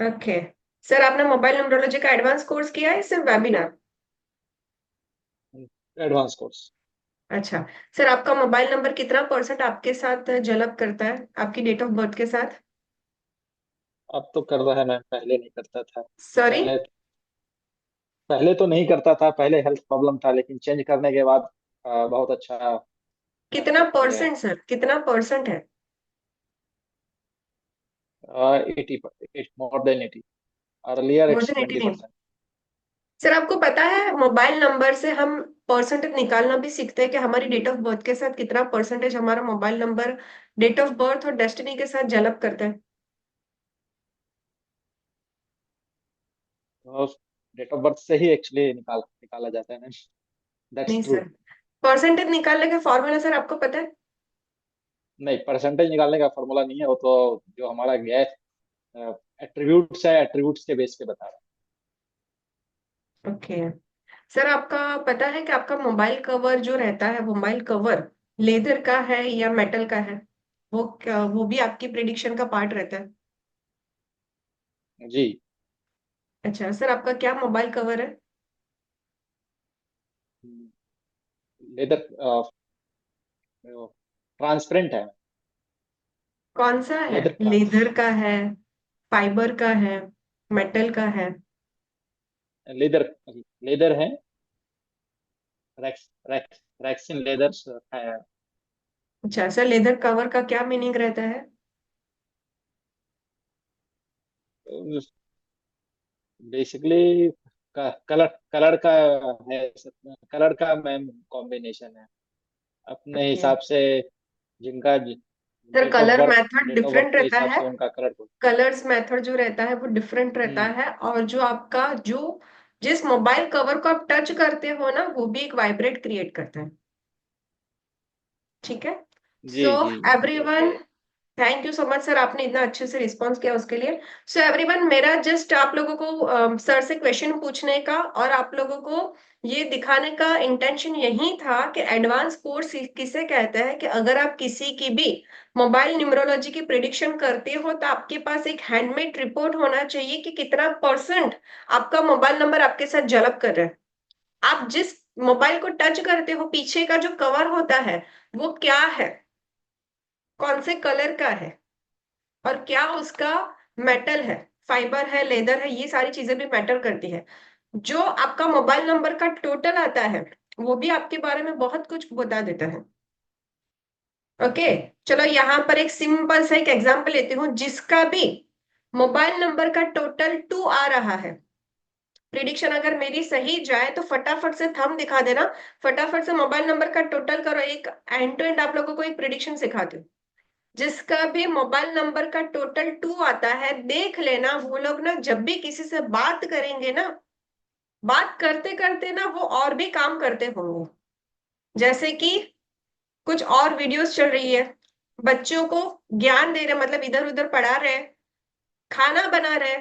Okay. Sir आपने mobile numerology का advance course किया है सिर्फ वेबिनार? Advance course. अच्छा। सर आपका मोबाइल नंबर कितना परसेंट आपके साथ जलब करता है आपकी डेट ऑफ बर्थ के साथ? अब तो कर रहा है मैम, पहले नहीं करता था। सॉरी। पहले पहले तो नहीं करता था, पहले हेल्थ प्रॉब्लम था, लेकिन चेंज करने के बाद बहुत अच्छा कितना हो गया है। परसेंट सर, कितना परसेंट है? 80, more than 80। Earlier more it's than 89? 20%। Sir आपको पता है मोबाइल नंबर से हम परसेंटेज निकालना भी सीखते हैं कि हमारी डेट ऑफ बर्थ के साथ कितना परसेंटेज हमारा mobile number date of birth और डेस्टिनी के साथ जलब करता है? डेट ऑफ बर्थ से ही एक्चुअली निकाला जाता है मैम। दैट्स नहीं ट्रू। सर। परसेंटेज निकालने का फॉर्मूला सर आपको पता है? नहीं, परसेंटेज निकालने का फॉर्मूला नहीं है, वो तो जो हमारा गैस एट्रीब्यूट्स है, एट्रीब्यूट्स के बेस पे बता रहा ओके। सर आपका पता है कि आपका मोबाइल कवर जो रहता है, मोबाइल कवर लेदर का है या मेटल का है? वो भी आपकी प्रिडिक्शन का पार्ट रहता है। है जी। अच्छा सर आपका क्या मोबाइल कवर है? लेदर ट्रांसपेरेंट है। कौन सा है? लेदर ट्रांस लेदर का है, फाइबर का है, मेटल का है? लेदर लेदर है। रैक्स रैक्स रैक्सिन लेदर्स है। अच्छा सर लेदर कवर का क्या मीनिंग रहता है? बेसिकली कलर कलर का है। कलर का मैम कॉम्बिनेशन है अपने ओके। हिसाब से। जिनका sir colour method date of birth different के रहता हिसाब है। से उनका कलर। कलर्स मेथड जो रहता है वो डिफरेंट रहता हम्म। है, और जो आपका जो जिस मोबाइल कवर को आप टच करते हो ना वो भी एक वाइब्रेट क्रिएट करता है। ठीक है। जी सो जी। Everyone, thank you so much sir, आपने इतना अच्छे से रिस्पॉन्स किया उसके लिए। सो एवरीवन, मेरा जस्ट आप लोगों को सर से क्वेश्चन पूछने का और आप लोगों को ये दिखाने का इंटेंशन यही था कि एडवांस कोर्स किसे कहते हैं कि अगर आप किसी की भी मोबाइल न्यूमरोलॉजी की प्रिडिक्शन करते हो तो आपके पास एक हैंडमेड रिपोर्ट होना चाहिए कि कितना परसेंट आपका मोबाइल नंबर आपके साथ जलब कर रहा है। आप जिस मोबाइल को टच करते हो पीछे का जो कवर होता है वो क्या है, कौन से कलर का है, और क्या उसका मेटल है, फाइबर है, लेदर है, ये सारी चीजें भी मैटर करती है। जो आपका मोबाइल नंबर का टोटल आता है वो भी आपके बारे में बहुत कुछ बता देता है। ओके। चलो यहाँ पर एक सिंपल सा एक एग्जांपल लेती हूँ, जिसका भी मोबाइल नंबर का टोटल 2 आ रहा है, प्रिडिक्शन अगर मेरी सही जाए तो फटाफट से थंब दिखा देना, फटाफट से मोबाइल नंबर का टोटल करो, एक एंड टू एंड आप लोगों को एक प्रिडिक्शन सिखाती हूँ। जिसका भी मोबाइल नंबर का टोटल 2 आता है, देख लेना वो लोग ना जब भी किसी से बात करेंगे ना, बात करते करते ना वो और भी काम करते होंगे। जैसे कि कुछ और वीडियोस चल रही है, बच्चों को ज्ञान दे रहे, मतलब इधर उधर पढ़ा रहे, खाना बना रहे,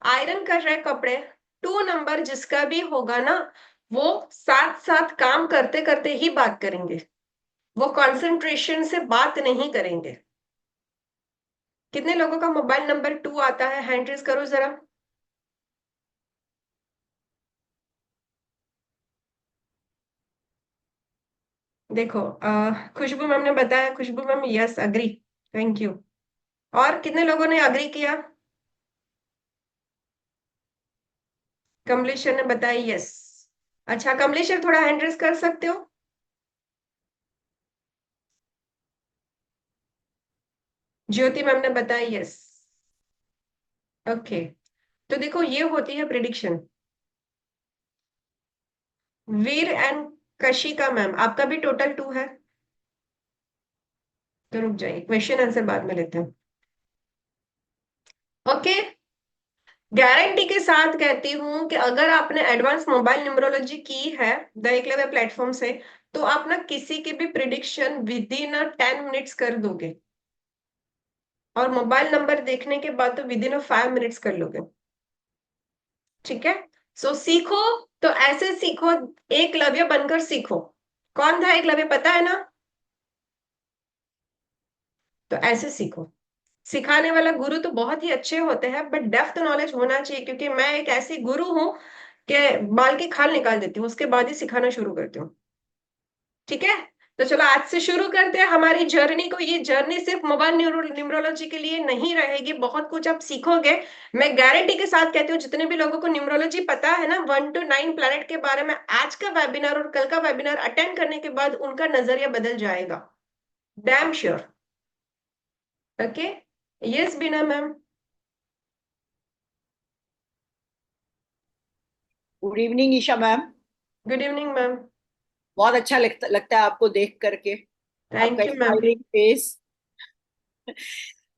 आयरन कर रहे कपड़े। 2 नंबर जिसका भी होगा ना वो साथ साथ काम करते करते ही बात करेंगे, वो कंसंट्रेशन से बात नहीं करेंगे। कितने लोगों का मोबाइल नंबर 2 आता है, हैंड रेज करो जरा। देखो खुशबू मैम ने बताया, Khushboo ma'am yes agree, thank you. और कितने लोगों ने अग्री किया? कमलेश्वर ने बताया यस। अच्छा कमलेश्वर थोड़ा हैंड रेज कर सकते हो? ज्योति मैम ने बताया यस। ओके। तो देखो ये होती है prediction. Veer and Kashika ma'am आपका भी टोटल 2 है, तो रुक जाइए, क्वेश्चन आंसर बाद में लेते हैं। ओके। गारंटी के साथ कहती हूँ कि अगर आपने एडवांस मोबाइल न्यूमरोलॉजी की है द एकलव्य प्लेटफॉर्म से, तो आप ना किसी की भी प्रिडिक्शन विद इन 10 मिनट्स कर दोगे, और मोबाइल नंबर देखने के बाद तो विद इन 5 मिनट्स कर लोगे। ठीक है। सो सीखो, तो ऐसे सीखो, एकलव्य बनकर सीखो। कौन था एकलव्य पता है ना? तो ऐसे सीखो। सिखाने वाला गुरु तो बहुत ही अच्छे होते हैं, बट डेप्थ नॉलेज होना चाहिए, क्योंकि मैं एक ऐसी गुरु हूँ कि बाल की खाल निकाल देती हूँ, उसके बाद ही सिखाना शुरू करती हूँ। ठीक है, तो चलो आज से शुरू करते हैं हमारी जर्नी को। ये जर्नी सिर्फ मोबाइल न्यूमरोलॉजी के लिए नहीं रहेगी, बहुत कुछ आप सीखोगे। मैं गारंटी के साथ कहती हूँ, जितने भी लोगों को न्यूमरोलॉजी पता है ना, 1 to 9 प्लैनेट के बारे में, आज का वेबिनार और कल का वेबिनार अटेंड करने के बाद उनका नजरिया बदल जाएगा। Damn sure. Okay. Yes Beena ma'am. Good evening Isha ma'am. Good evening ma'am. बहुत अच्छा लगता है आपको देख करके, आपका thank you ma'am. Smiling face.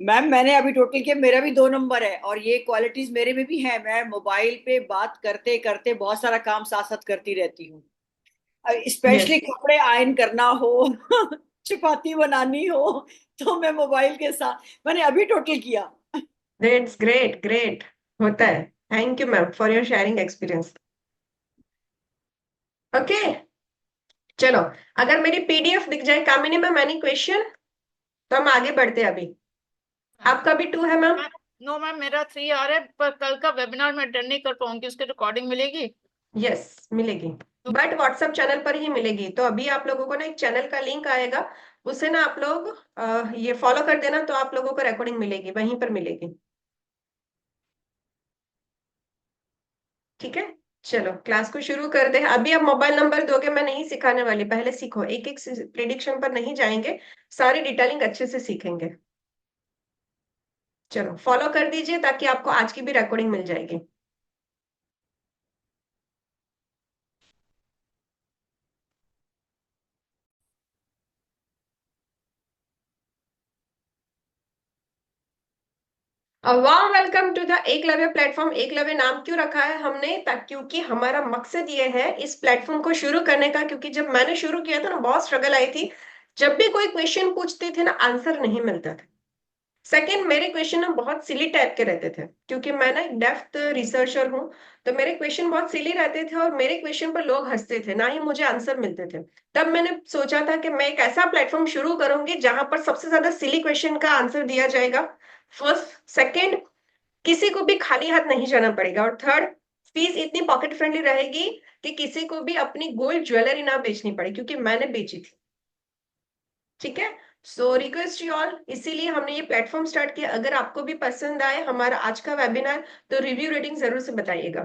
Ma'am मैंने अभी टोटल किया, मेरा भी 2 नंबर है और ये क्वालिटीज मेरे में भी है। मैं मोबाइल पे बात करते करते बहुत सारा काम साथ साथ करती रहती हूँ, यस, स्पेशली कपड़े आयरन करना हो चपाती बनानी हो, तो मैं मोबाइल के साथ मैंने अभी टोटल किया। That's great, great. होता है। Thank you ma'am for your sharing experience. Okay, चलो। अगर मेरी पीडीएफ दिख जाए कामिनी मैम, एनी क्वेश्चन, तो हम आगे बढ़ते हैं अभी। आपका भी 2 है मैम? मैम, नो मैम, मेरा 3 आ रहा है, पर कल का वेबिनार में अटेंड नहीं कर पाऊंगी, उसकी रिकॉर्डिंग मिलेगी? यस, मिलेगी, बट व्हाट्सएप चैनल पर ही मिलेगी। तो अभी आप लोगों को ना एक चैनल का लिंक आएगा, उसे ना आप लोग ये फॉलो कर देना, तो आप लोगों को रिकॉर्डिंग मिलेगी, वहीं पर मिलेगी। ठीक है, चलो क्लास को शुरू कर दे। अभी आप मोबाइल नंबर दोगे, मैं नहीं सिखाने वाली, पहले सीखो। एक एक प्रिडिक्शन पर नहीं जाएंगे, सारी डिटेलिंग अच्छे से सीखेंगे। चलो फॉलो कर दीजिए, ताकि आपको आज की भी रिकॉर्डिंग मिल जाएगी। Warm welcome to the Eklavya platform. Eklavya नाम क्यों रखा है हमने? क्योंकि हमारा मकसद ये है इस प्लेटफॉर्म को शुरू करने का, क्योंकि जब मैंने शुरू किया था ना, बहुत स्ट्रगल आई थी। जब भी कोई क्वेश्चन पूछते थे ना, आंसर नहीं मिलता था। सेकंड, मेरे क्वेश्चन ना बहुत सिली टाइप के रहते थे, क्योंकि मैं ना एक डेप्थ रिसर्चर हूँ। तो मेरे क्वेश्चन बहुत सिली रहते थे, और मेरे क्वेश्चन पर लोग हंसते थे, ना ही मुझे आंसर मिलते थे। तब मैंने सोचा था कि मैं एक ऐसा प्लेटफॉर्म शुरू करूंगी जहां पर सबसे ज्यादा सिली क्वेश्चन का आंसर दिया जाएगा। फर्स्ट, सेकंड, किसी को भी खाली हाथ नहीं जाना पड़ेगा, और थर्ड, फीस इतनी पॉकेट फ्रेंडली रहेगी कि किसी को भी अपनी गोल्ड ज्वेलरी ना बेचनी पड़े, क्योंकि मैंने बेची थी। ठीक है, सो रिक्वेस्ट यू ऑल, इसीलिए हमने ये प्लेटफॉर्म स्टार्ट किया। अगर आपको भी पसंद आए हमारा आज का वेबिनार, तो रिव्यू रेटिंग जरूर से बताइएगा।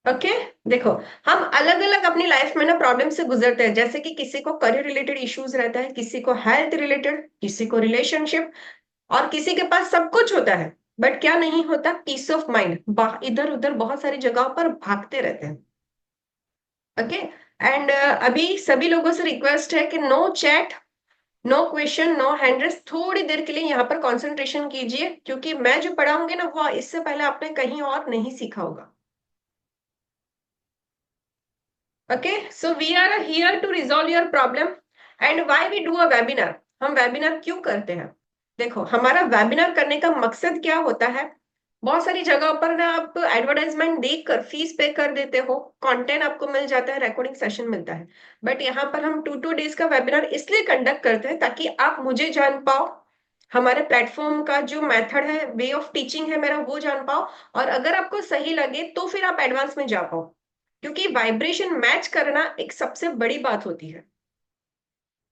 ओके, देखो, हम अलग अलग अपनी लाइफ में ना प्रॉब्लम से गुजरते हैं। जैसे कि किसी को करियर रिलेटेड इश्यूज रहता है, किसी को हेल्थ रिलेटेड, किसी को रिलेशनशिप, और किसी के पास सब कुछ होता है, बट क्या नहीं होता? Peace of mind. इधर उधर बहुत सारी जगहों पर भागते रहते हैं। ओके, एंड अभी सभी लोगों से रिक्वेस्ट है कि no chat, no question, no hand raise. थोड़ी देर के लिए यहाँ पर कंसंट्रेशन कीजिए, क्योंकि मैं जो पढ़ाऊंगी ना, वो इससे पहले आपने कहीं और नहीं सीखा होगा। Okay, so we are here to resolve your problem. And why we do a webinar? हम वेबिनार क्यों करते हैं? देखो, हमारा वेबिनार करने का मकसद क्या होता है? बहुत सारी जगह पर ना आप एडवर्टाइजमेंट देखकर फीस पे कर देते हो, कंटेंट आपको मिल जाता है, रिकॉर्डिंग सेशन मिलता है। बट यहाँ पर हम 2 डेज का वेबिनार इसलिए कंडक्ट करते हैं ताकि आप मुझे जान पाओ, हमारे प्लेटफॉर्म का जो मेथड है, वे ऑफ टीचिंग है मेरा, वो जान पाओ। और अगर आपको सही लगे तो फिर आप एडवांस में जा पाओ, क्योंकि वाइब्रेशन मैच करना एक सबसे बड़ी बात होती है।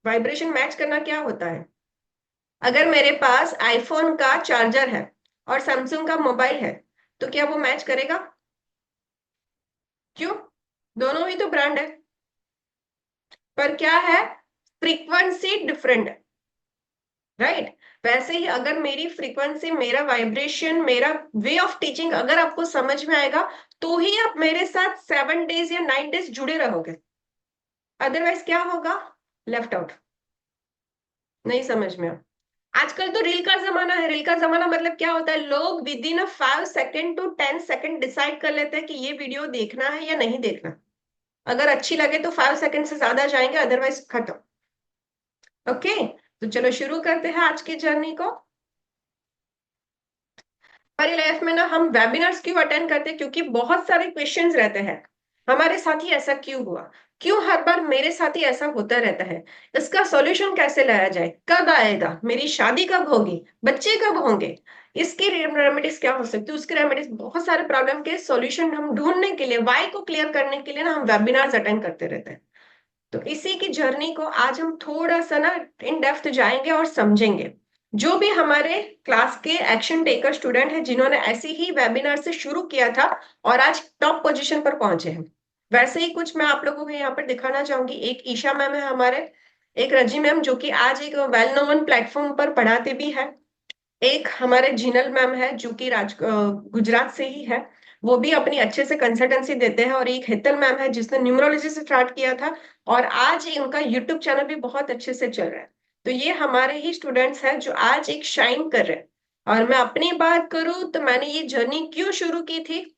वाइब्रेशन मैच करना क्या होता है? अगर मेरे पास आईफोन का चार्जर है और सैमसंग का मोबाइल है, तो क्या वो मैच करेगा? क्यों? दोनों ही तो ब्रांड है, पर क्या है? फ्रीक्वेंसी डिफरेंट है, राइट? वैसे ही अगर मेरी फ्रीक्वेंसी, मेरा वाइब्रेशन, मेरा वे ऑफ टीचिंग अगर आपको समझ में आएगा, तो ही आप मेरे साथ 7 डेज या 9 डेज जुड़े रहोगे। अदरवाइज क्या होगा? लेफ्ट आउट, नहीं समझ में। आजकल तो रील का जमाना है। रील का जमाना मतलब क्या होता है? लोग with in a 5 second to 10 second decide कर लेते हैं कि ये वीडियो देखना है या नहीं देखना। अगर अच्छी लगे तो 5 सेकेंड से ज्यादा जाएंगे, अदरवाइज खत्म। ओके, तो चलो शुरू करते हैं आज की जर्नी को। हमारी लाइफ में ना हम वेबिनार्स क्यों अटेंड करते हैं? क्योंकि बहुत सारे क्वेश्चंस रहते हैं। हमारे साथ ही ऐसा क्यों हुआ, क्यों हर बार मेरे साथ ही ऐसा होता रहता है, इसका सॉल्यूशन कैसे लाया जाए, कब आएगा, मेरी शादी कब होगी, बच्चे कब होंगे, इसकी रेमेडीज क्या हो सकती है, उसके रेमेडीज, बहुत सारे प्रॉब्लम के सॉल्यूशन हम ढूंढने के लिए, वाई को क्लियर करने के लिए ना हम वेबिनार्स अटेंड करते रहते हैं। तो इसी की जर्नी को आज हम थोड़ा सा ना इन डेप्थ जाएंगे और समझेंगे। जो भी हमारे क्लास के एक्शन टेकर स्टूडेंट हैं जिन्होंने ऐसे ही वेबिनार से शुरू किया था और आज टॉप पोजीशन पर पहुंचे हैं, वैसे ही कुछ मैं आप लोगों को यहाँ पर दिखाना चाहूंगी। एक ईशा मैम है हमारे, एक रजी मैम जो कि आज एक वेल नोन प्लेटफॉर्म पर पढ़ाते भी है, एक हमारे जिनल मैम है जो कि गुजरात से ही है, वो भी अपनी अच्छे से कंसल्टेंसी देते हैं, और एक हितल मैम है जिसने न्यूमरोलॉजी से स्टार्ट किया था और आज उनका यूट्यूब चैनल भी बहुत अच्छे से चल रहा है। तो ये हमारे ही स्टूडेंट्स हैं जो आज एक शाइन कर रहे हैं। और मैं अपनी बात करूं तो मैंने ये जर्नी क्यों शुरू की थी,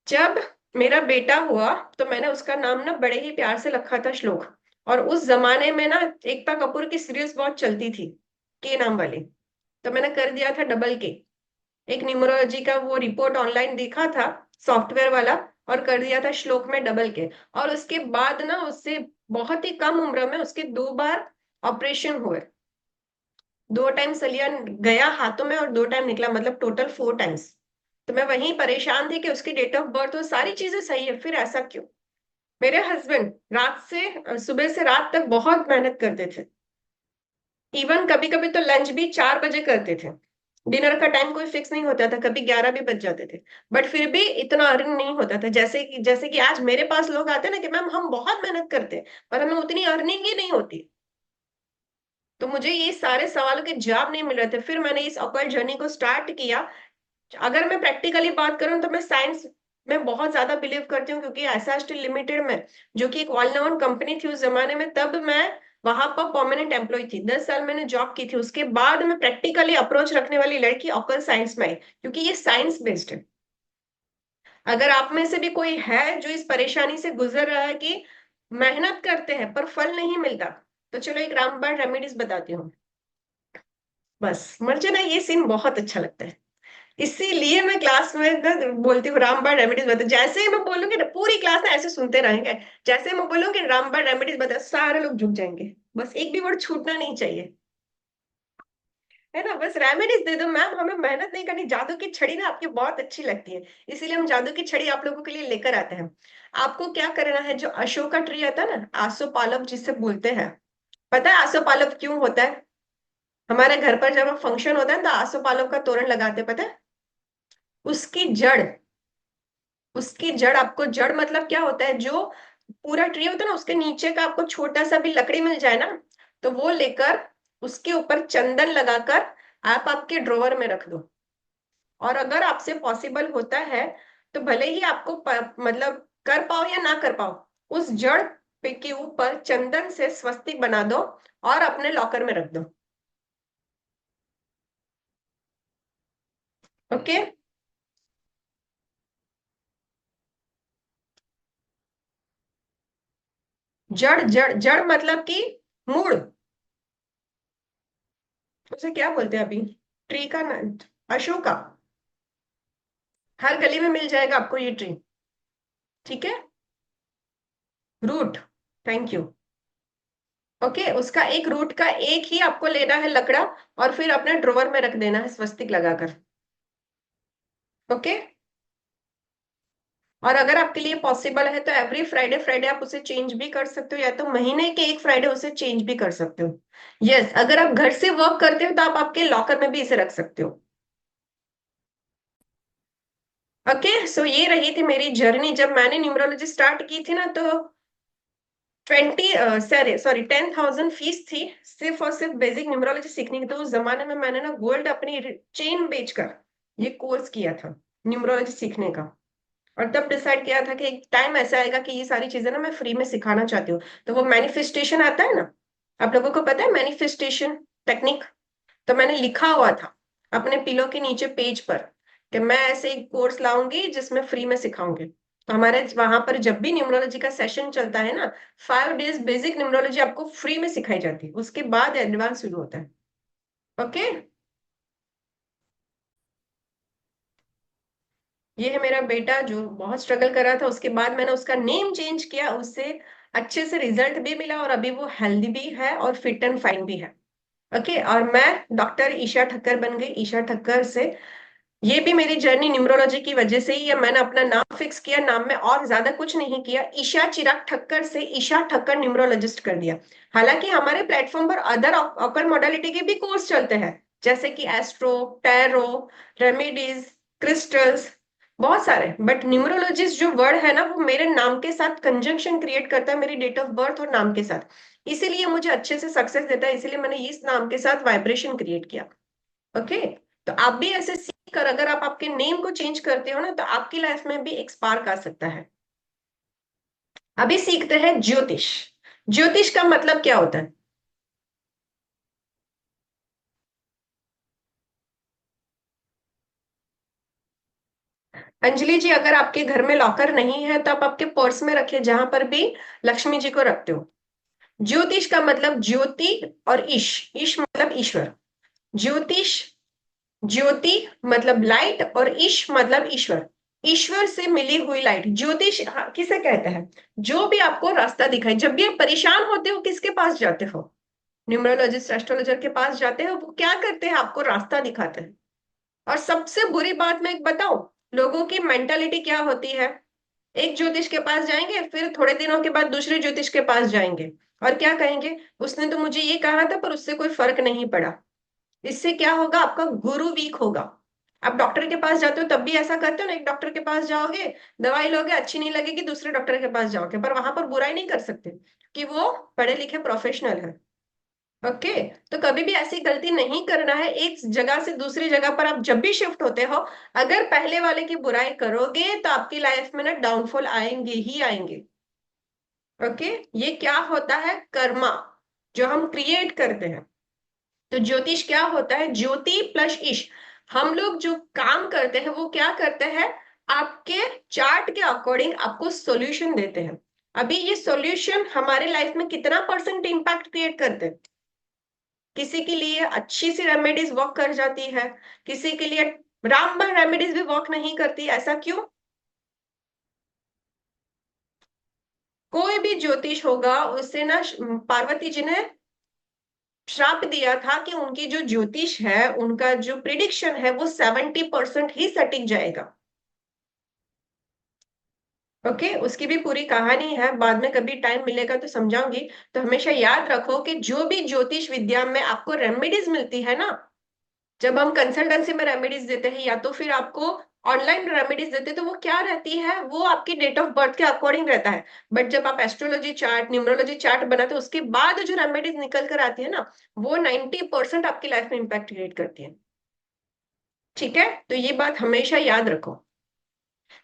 जब मेरा बेटा हुआ तो मैंने उसका नाम ना बड़े ही प्यार से रखा था श्लोक। और उस जमाने में ना एकता कपूर की सीरीज बहुत चलती थी, के नाम वाली, तो मैंने कर दिया था डबल के। एक न्यूमरोलॉजी का वो रिपोर्ट ऑनलाइन देखा था सॉफ्टवेयर वाला, और कर दिया था श्लोक में डबल के। और उसके बाद ना उससे बहुत ही कम उम्र में उसके 2 बार ऑपरेशन हुए, 2 टाइम सलिया गया हाथों में और 2 टाइम निकला, मतलब टोटल 4 टाइम्स। तो मैं वहीं परेशान थी कि उसकी डेट ऑफ बर्थ वो सारी चीजें सही है, फिर ऐसा क्यों। मेरे हस्बैंड रात से सुबह से रात तक बहुत मेहनत करते थे, इवन कभी कभी तो लंच भी 4 बजे करते थे, डिनर का टाइम कोई फिक्स नहीं होता था, कभी 11 भी बज जाते थे, बट फिर भी इतना अर्निंग नहीं होता था। जैसे कि आज मेरे पास लोग आते हैं ना कि मैम हम बहुत मेहनत करते हैं पर हमें उतनी अर्निंग ही नहीं होती। तो मुझे ये सारे सवालों के जवाब नहीं मिल रहे थे, फिर मैंने इस ऑकल्ट जर्नी को स्टार्ट किया। अगर मैं प्रैक्टिकली बात करूं तो मैं साइंस में बहुत ज्यादा बिलीव करती हूँ, क्योंकि ऐसा स्टिल लिमिटेड में जो कि एक ऑल नोन कंपनी थी उस जमाने में, तब मैं वहां पर परमानेंट एम्प्लॉय थी, 10 साल मैंने जॉब की थी। उसके बाद मैं प्रैक्टिकली अप्रोच रखने वाली लड़की ऑकल साइंस में आई, क्योंकि ये साइंस बेस्ड है। अगर आप में से भी कोई है जो इस परेशानी से गुजर रहा है कि मेहनत करते हैं पर फल नहीं मिलता, तो चलो एक रामबाण रेमेडीज बताती हूँ। बस मुझे ना ये सीन बहुत अच्छा लगता है, इसीलिए मैं क्लास में ना बोलती हूँ रामबाण रेमेडीज बता। जैसे ही मैं बोलूंगी ना पूरी क्लास ना ऐसे सुनते रहेंगे, जैसे ही मैं बोलूंगी रामबाण रेमेडीज बता सारे लोग झुक जाएंगे, बस एक भी वर्ड छूटना नहीं चाहिए, है ना। बस रेमेडीज दे दो मैम, हमें मेहनत नहीं करनी। जादू की छड़ी ना आपकी बहुत अच्छी लगती है, इसीलिए हम जादू की छड़ी आप लोगों के लिए लेकर आते हैं। आपको क्या करना है, जो अशोक का ट्री आता है ना, आसोपालव जिसे बोलते हैं, पता है आसोपालव क्यों होता है? हमारे घर पर जब फंक्शन होता है तो आसोपालव का तोरण लगाते हैं, पता है? उसकी जड़, उसकी जड़, आपको जड़ मतलब क्या होता है, जो पूरा ट्री होता है ना उसके नीचे का आपको छोटा सा भी लकड़ी मिल जाए ना, तो वो लेकर उसके ऊपर चंदन लगाकर आप आपके ड्रॉवर में रख दो। और अगर आपसे पॉसिबल होता है तो भले ही आपको मतलब कर पाओ या ना कर पाओ, उस जड़ पे के ऊपर चंदन से स्वस्तिक बना दो और अपने लॉकर में रख दो। ओके। जड़ जड़ जड़ मतलब कि मूल, उसे क्या बोलते हैं अभी, ट्री का ना, अशोका, हर गली में मिल जाएगा आपको ये ट्री, ठीक है। Root, thank you. ओके, उसका एक रूट का एक ही आपको लेना है लकड़ा, और फिर अपने ड्रॉवर में रख देना है स्वस्तिक लगाकर। ओके। और अगर आपके लिए पॉसिबल है तो एवरी फ्राइडे फ्राइडे आप उसे चेंज भी कर सकते हो, या तो महीने के एक फ्राइडे उसे चेंज भी कर सकते हो। यस, अगर आप घर से वर्क करते हो तो आप आपके लॉकर में भी इसे रख सकते हो। ओके, सो ये रही थी मेरी जर्नी। जब मैंने न्यूमरोलॉजी स्टार्ट की थी ना तो 10,000 फीस थी, सिर्फ और सिर्फ बेसिक न्यूमरोलॉजी सीखने की। तो उस जमाने में मैंने ना गोल्ड अपनी चेन बेचकर ये कोर्स किया था न्यूमरोलॉजी सीखने का। और तब डिसाइड किया था कि एक टाइम ऐसा आएगा कि ये सारी चीजें ना मैं फ्री में सिखाना चाहती हूँ। तो वो मैनिफेस्टेशन आता है ना, आप लोगों को पता है मैनिफेस्टेशन टेक्निक, तो मैंने लिखा हुआ था अपने पिलो के नीचे पेज पर कि मैं ऐसे एक कोर्स लाऊंगी जिसमें फ्री में सिखाऊंगी। तो हमारे वहां पर जब भी न्यूमरोलॉजी का सेशन चलता है ना, 5 डेज बेसिक न्यूमरोलॉजी आपको फ्री में सिखाई जाती है, उसके बाद एडवांस शुरू होता है। ओके। ये है मेरा बेटा जो बहुत स्ट्रगल कर रहा था, उसके बाद मैंने उसका नेम चेंज किया, उससे अच्छे से रिजल्ट भी मिला और अभी वो हेल्दी भी है और फिट एंड फाइन भी है। ओके, और मैं डॉक्टर ईशा ठक्कर बन गई, ईशा ठक्कर से। ये भी मेरी जर्नी न्यूमरोलॉजी की वजह से ही है। मैंने अपना नाम फिक्स किया, नाम में और ज्यादा कुछ नहीं किया, ईशा चिराग ठक्कर से ईशा ठक्कर न्यूमरोलॉजिस्ट कर दिया। हालांकि हमारे प्लेटफॉर्म पर अदर ऑकल्ट मॉडलिटी के भी कोर्स चलते हैं, जैसे कि एस्ट्रो, टैरो, रेमेडीज, क्रिस्टल्स, बहुत सारे, बट न्यूमरोलॉजिस्ट जो वर्ड है ना, वो मेरे नाम के साथ कंजंक्शन क्रिएट करता है, मेरी डेट ऑफ बर्थ और नाम के साथ। इसीलिए मुझे अच्छे से सक्सेस देता है, इसीलिए मैंने इस नाम के साथ वाइब्रेशन क्रिएट किया। ओके, तो आप भी ऐसे सीख कर अगर आप आपके नेम को चेंज करते हो ना, तो आपकी लाइफ में भी एक स्पार्क आ सकता है। अभी सीखते हैं ज्योतिष। ज्योतिष का मतलब क्या होता है? अंजलि जी, अगर आपके घर में लॉकर नहीं है तो आप आपके पर्स में रखिए, जहां पर भी लक्ष्मी जी को रखते हो। ज्योतिष का मतलब ज्योति और ईश, ईश मतलब ईश्वर। ज्योतिष, ज्योति मतलब लाइट और ईश मतलब ईश्वर, ईश्वर से मिली हुई लाइट। ज्योतिष किसे कहते हैं? जो भी आपको रास्ता दिखाए। जब भी आप परेशान होते हो, किसके पास जाते हो? न्यूमरोलॉजिस्ट, एस्ट्रोलॉजर के पास जाते हो। वो क्या करते हैं? आपको रास्ता दिखाते हैं। और सबसे बुरी बात मैं एक बताऊं, लोगों की मेंटालिटी क्या होती है? एक ज्योतिष के पास जाएंगे, फिर थोड़े दिनों के बाद दूसरे ज्योतिष के पास जाएंगे, और क्या कहेंगे? उसने तो मुझे ये कहा था पर उससे कोई फर्क नहीं पड़ा। इससे क्या होगा? आपका गुरु वीक होगा। आप डॉक्टर के पास जाते हो तब भी ऐसा करते हो ना, एक डॉक्टर के पास जाओगे, दवाई लोगे, अच्छी नहीं लगेगी, दूसरे डॉक्टर के पास जाओगे, पर वहां पर बुराई नहीं कर सकते कि वो पढ़े लिखे प्रोफेशनल है। ओके, तो कभी भी ऐसी गलती नहीं करना है। एक जगह से दूसरी जगह पर आप जब भी शिफ्ट होते हो, अगर पहले वाले की बुराई करोगे तो आपकी लाइफ में ना डाउनफॉल आएंगे ही आएंगे। ओके, ये क्या होता है? कर्मा, जो हम क्रिएट करते हैं। तो ज्योतिष क्या होता है? ज्योति प्लस ईश। हम लोग जो काम करते हैं वो क्या करते हैं? आपके चार्ट के अकॉर्डिंग आपको सॉल्यूशन देते हैं। अभी ये सॉल्यूशन हमारे लाइफ में कितना परसेंट इंपैक्ट क्रिएट करते हैं? किसी के लिए अच्छी सी रेमेडीज वर्क कर जाती है, किसी के लिए रामबाण रेमेडीज भी वर्क नहीं करती। ऐसा क्यों? कोई भी ज्योतिष होगा, उससे ना पार्वती जी ने श्राप दिया था कि उनकी जो ज्योतिष है, उनका जो प्रिडिक्शन है, वो 70% ही सटीक जाएगा। ओके, उसकी भी पूरी कहानी है, बाद में कभी टाइम मिलेगा तो समझाऊंगी। तो हमेशा याद रखो कि जो भी ज्योतिष विद्या में आपको रेमेडीज मिलती है ना, जब हम कंसल्टेंसी में रेमेडीज देते हैं या तो फिर आपको ऑनलाइन रेमेडीज देते हैं, तो वो क्या रहती है? वो आपकी डेट ऑफ बर्थ के अकॉर्डिंग रहता है। बट जब आप एस्ट्रोलॉजी चार्ट, न्यूमरोलॉजी चार्ट बनाते हो, उसके बाद जो रेमेडीज निकल कर आती है ना, वो 90% आपकी लाइफ में इंपैक्ट क्रिएट करती है। ठीक है, तो ये बात हमेशा याद रखो।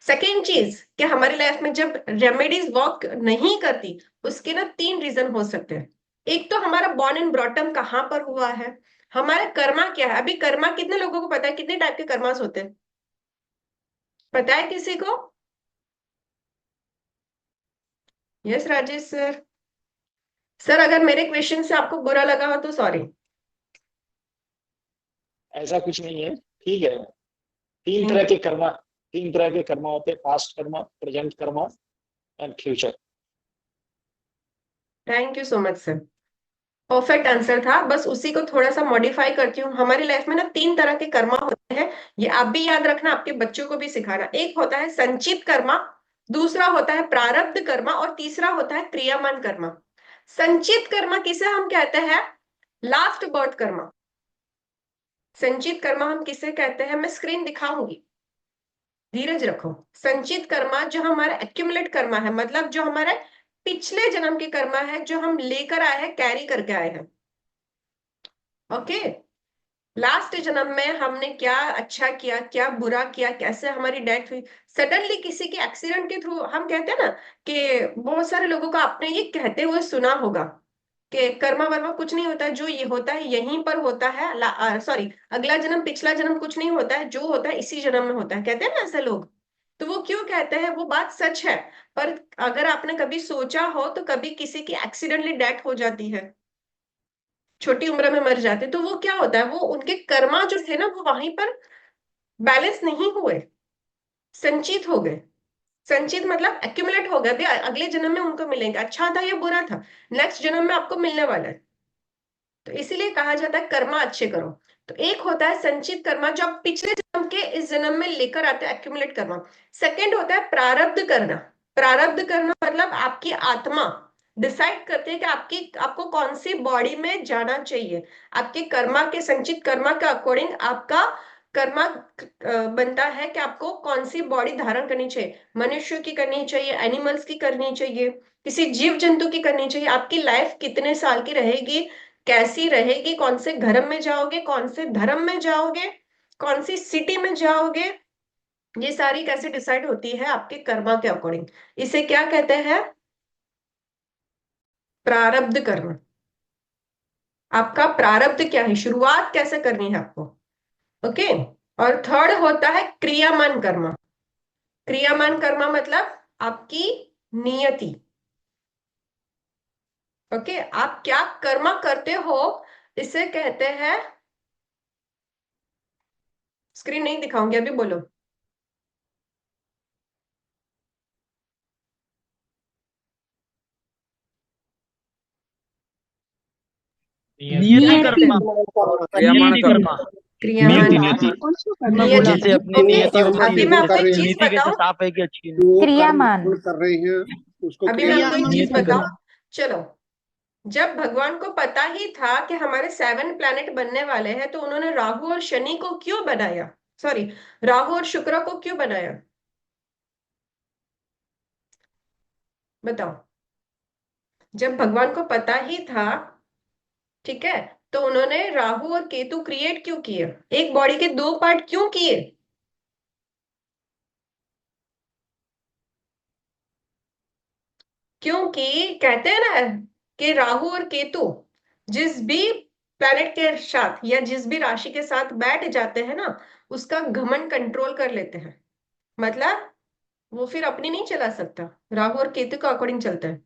सेकेंड चीज, कि हमारी लाइफ में जब रेमेडीज वर्क नहीं करती, उसके ना 3 रीजन हो सकते हैं। एक तो हमारा बॉर्न एंड ब्रॉटम कहाँ पर हुआ है, हमारा कर्मा क्या है। अभी कर्मा कितने लोगों को पता है? कितने टाइप के कर्मास होते हैं? पता है किसी को? Yes Rajesh sir. सर, अगर मेरे क्वेश्चन से आपको बुरा लगा हो तो सॉरी। ऐसा कुछ नहीं है, ठीक है। तीन तरह के कर्मा, तीन तरह के कर्मा होते हैं, past Karma, present Karma and future. Thank you so much sir, perfect answer था। बस उसी को थोड़ा सा मॉडिफाई करती हूँ। हमारी लाइफ में ना 3 तरह के कर्मा होते हैं, ये आप भी याद रखना, आपके बच्चों को भी सिखाना। एक होता है संचित कर्मा, दूसरा होता है प्रारब्ध कर्मा, और तीसरा होता है क्रियामान कर्मा। संचित कर्मा किसे हम कहते हैं? Last birth Karma. संचित कर्मा हम किसे कहते हैं? मैं स्क्रीन दिखाऊंगी, धीरज रखो। संचित कर्मा जो हमारा एक्यूमुलेट कर्मा है, मतलब जो हमारे पिछले जन्म के कर्मा है, जो हम लेकर आए हैं, कैरी करके आए हैं। ओके, लास्ट जन्म में हमने क्या अच्छा किया, क्या बुरा किया, कैसे हमारी डेथ हुई, सडनली किसी के एक्सीडेंट के थ्रू। हम कहते हैं ना कि बहुत सारे लोगों को आपने ये कहते हुए सुना होगा कि कर्मा वर्मा कुछ नहीं होता है, जो ये होता है यहीं पर होता है, सॉरी, अगला जन्म पिछला जन्म कुछ नहीं होता है, जो होता है इसी जन्म में होता है, कहते हैं ना ऐसे लोग। तो वो क्यों कहते हैं? वो बात सच है। पर अगर आपने कभी सोचा हो तो कभी किसी की एक्सीडेंटली डेथ हो जाती है, छोटी उम्र में मर जाते, तो वो क्या होता है? वो उनके कर्मा जो थे ना, वो वहीं पर बैलेंस नहीं हुए। संचित हो गए। संचित मतलब एक्यूमुलेट हो गए, अगले जन्म में उनको मिलेंगे, अच्छा था या बुरा था, नेक्स्ट जन्म में आपको मिलने वाला है। तो इसीलिए कहा जाता है कर्मा अच्छे करो। तो एक होता है संचित कर्मा जो आप पिछले जन्म के इस जन्म में लेकर आते हैं, एक्यूमुलेट कर्मा। सेकंड होता है प्रारब्ध करना। प्रारब्ध करना मतलब आपकी आत्मा डिसाइड करते हैं कि आपको कौन सी बॉडी में जाना चाहिए। आपके कर्मा के, संचित कर्मा के अकॉर्डिंग आपका कर्मा बनता है कि आपको कौन सी बॉडी धारण करनी चाहिए। मनुष्य की करनी चाहिए, एनिमल्स की करनी चाहिए, किसी जीव जंतु की करनी चाहिए, आपकी लाइफ कितने साल की रहेगी, कैसी रहेगी, कौन से धर्म में जाओगे, कौन से धर्म में जाओगे, कौन सी सिटी में जाओगे, ये सारी कैसे डिसाइड होती है आपके कर्मा के अकॉर्डिंग। इसे क्या कहते हैं? प्रारब्ध कर्म। आपका प्रारब्ध क्या है, शुरुआत कैसे करनी है आपको। ओके। और थर्ड होता है क्रियामान कर्म। क्रियामान कर्म मतलब आपकी नियति। ओके, आप क्या कर्म करते हो, इसे कहते हैं, स्क्रीन नहीं दिखाऊंगी अभी, बोलो। नियति कर्मा, क्रियामान नियति कर्म। कर्मा। क्रियामान नियति नियति। जैसे अपनी ओके, नियति होती अभी है, मैं आपको जैसे एक चीज नीति कैसे बताऊं, साफ है कि अच्छी है। जो कर्म क्रियामान। ग्रहण कर रहे हैं उसको अभी मैं आपको एक क्रियामान चीज नियति बताऊं। कर्मा। चलो, जब भगवान को पता ही था कि हमारे 7 प्लैनेट बनने वाले हैं, तो उन्होंने राहु और शनि को क्यों बनाया, सॉरी, राहु और शुक्र को क्यों बनाया, बताओ। जब भगवान को पता ही था, ठीक है, तो उन्होंने राहु और केतु क्रिएट क्यों किए, एक बॉडी के 2 पार्ट क्यों किए? क्योंकि कहते हैं ना कि राहु और केतु जिस भी प्लैनेट के साथ या जिस भी राशि के साथ बैठ जाते हैं ना, उसका घमंड कंट्रोल कर लेते हैं। मतलब वो फिर अपनी नहीं चला सकता, राहु और केतु का अकॉर्डिंग चलता है।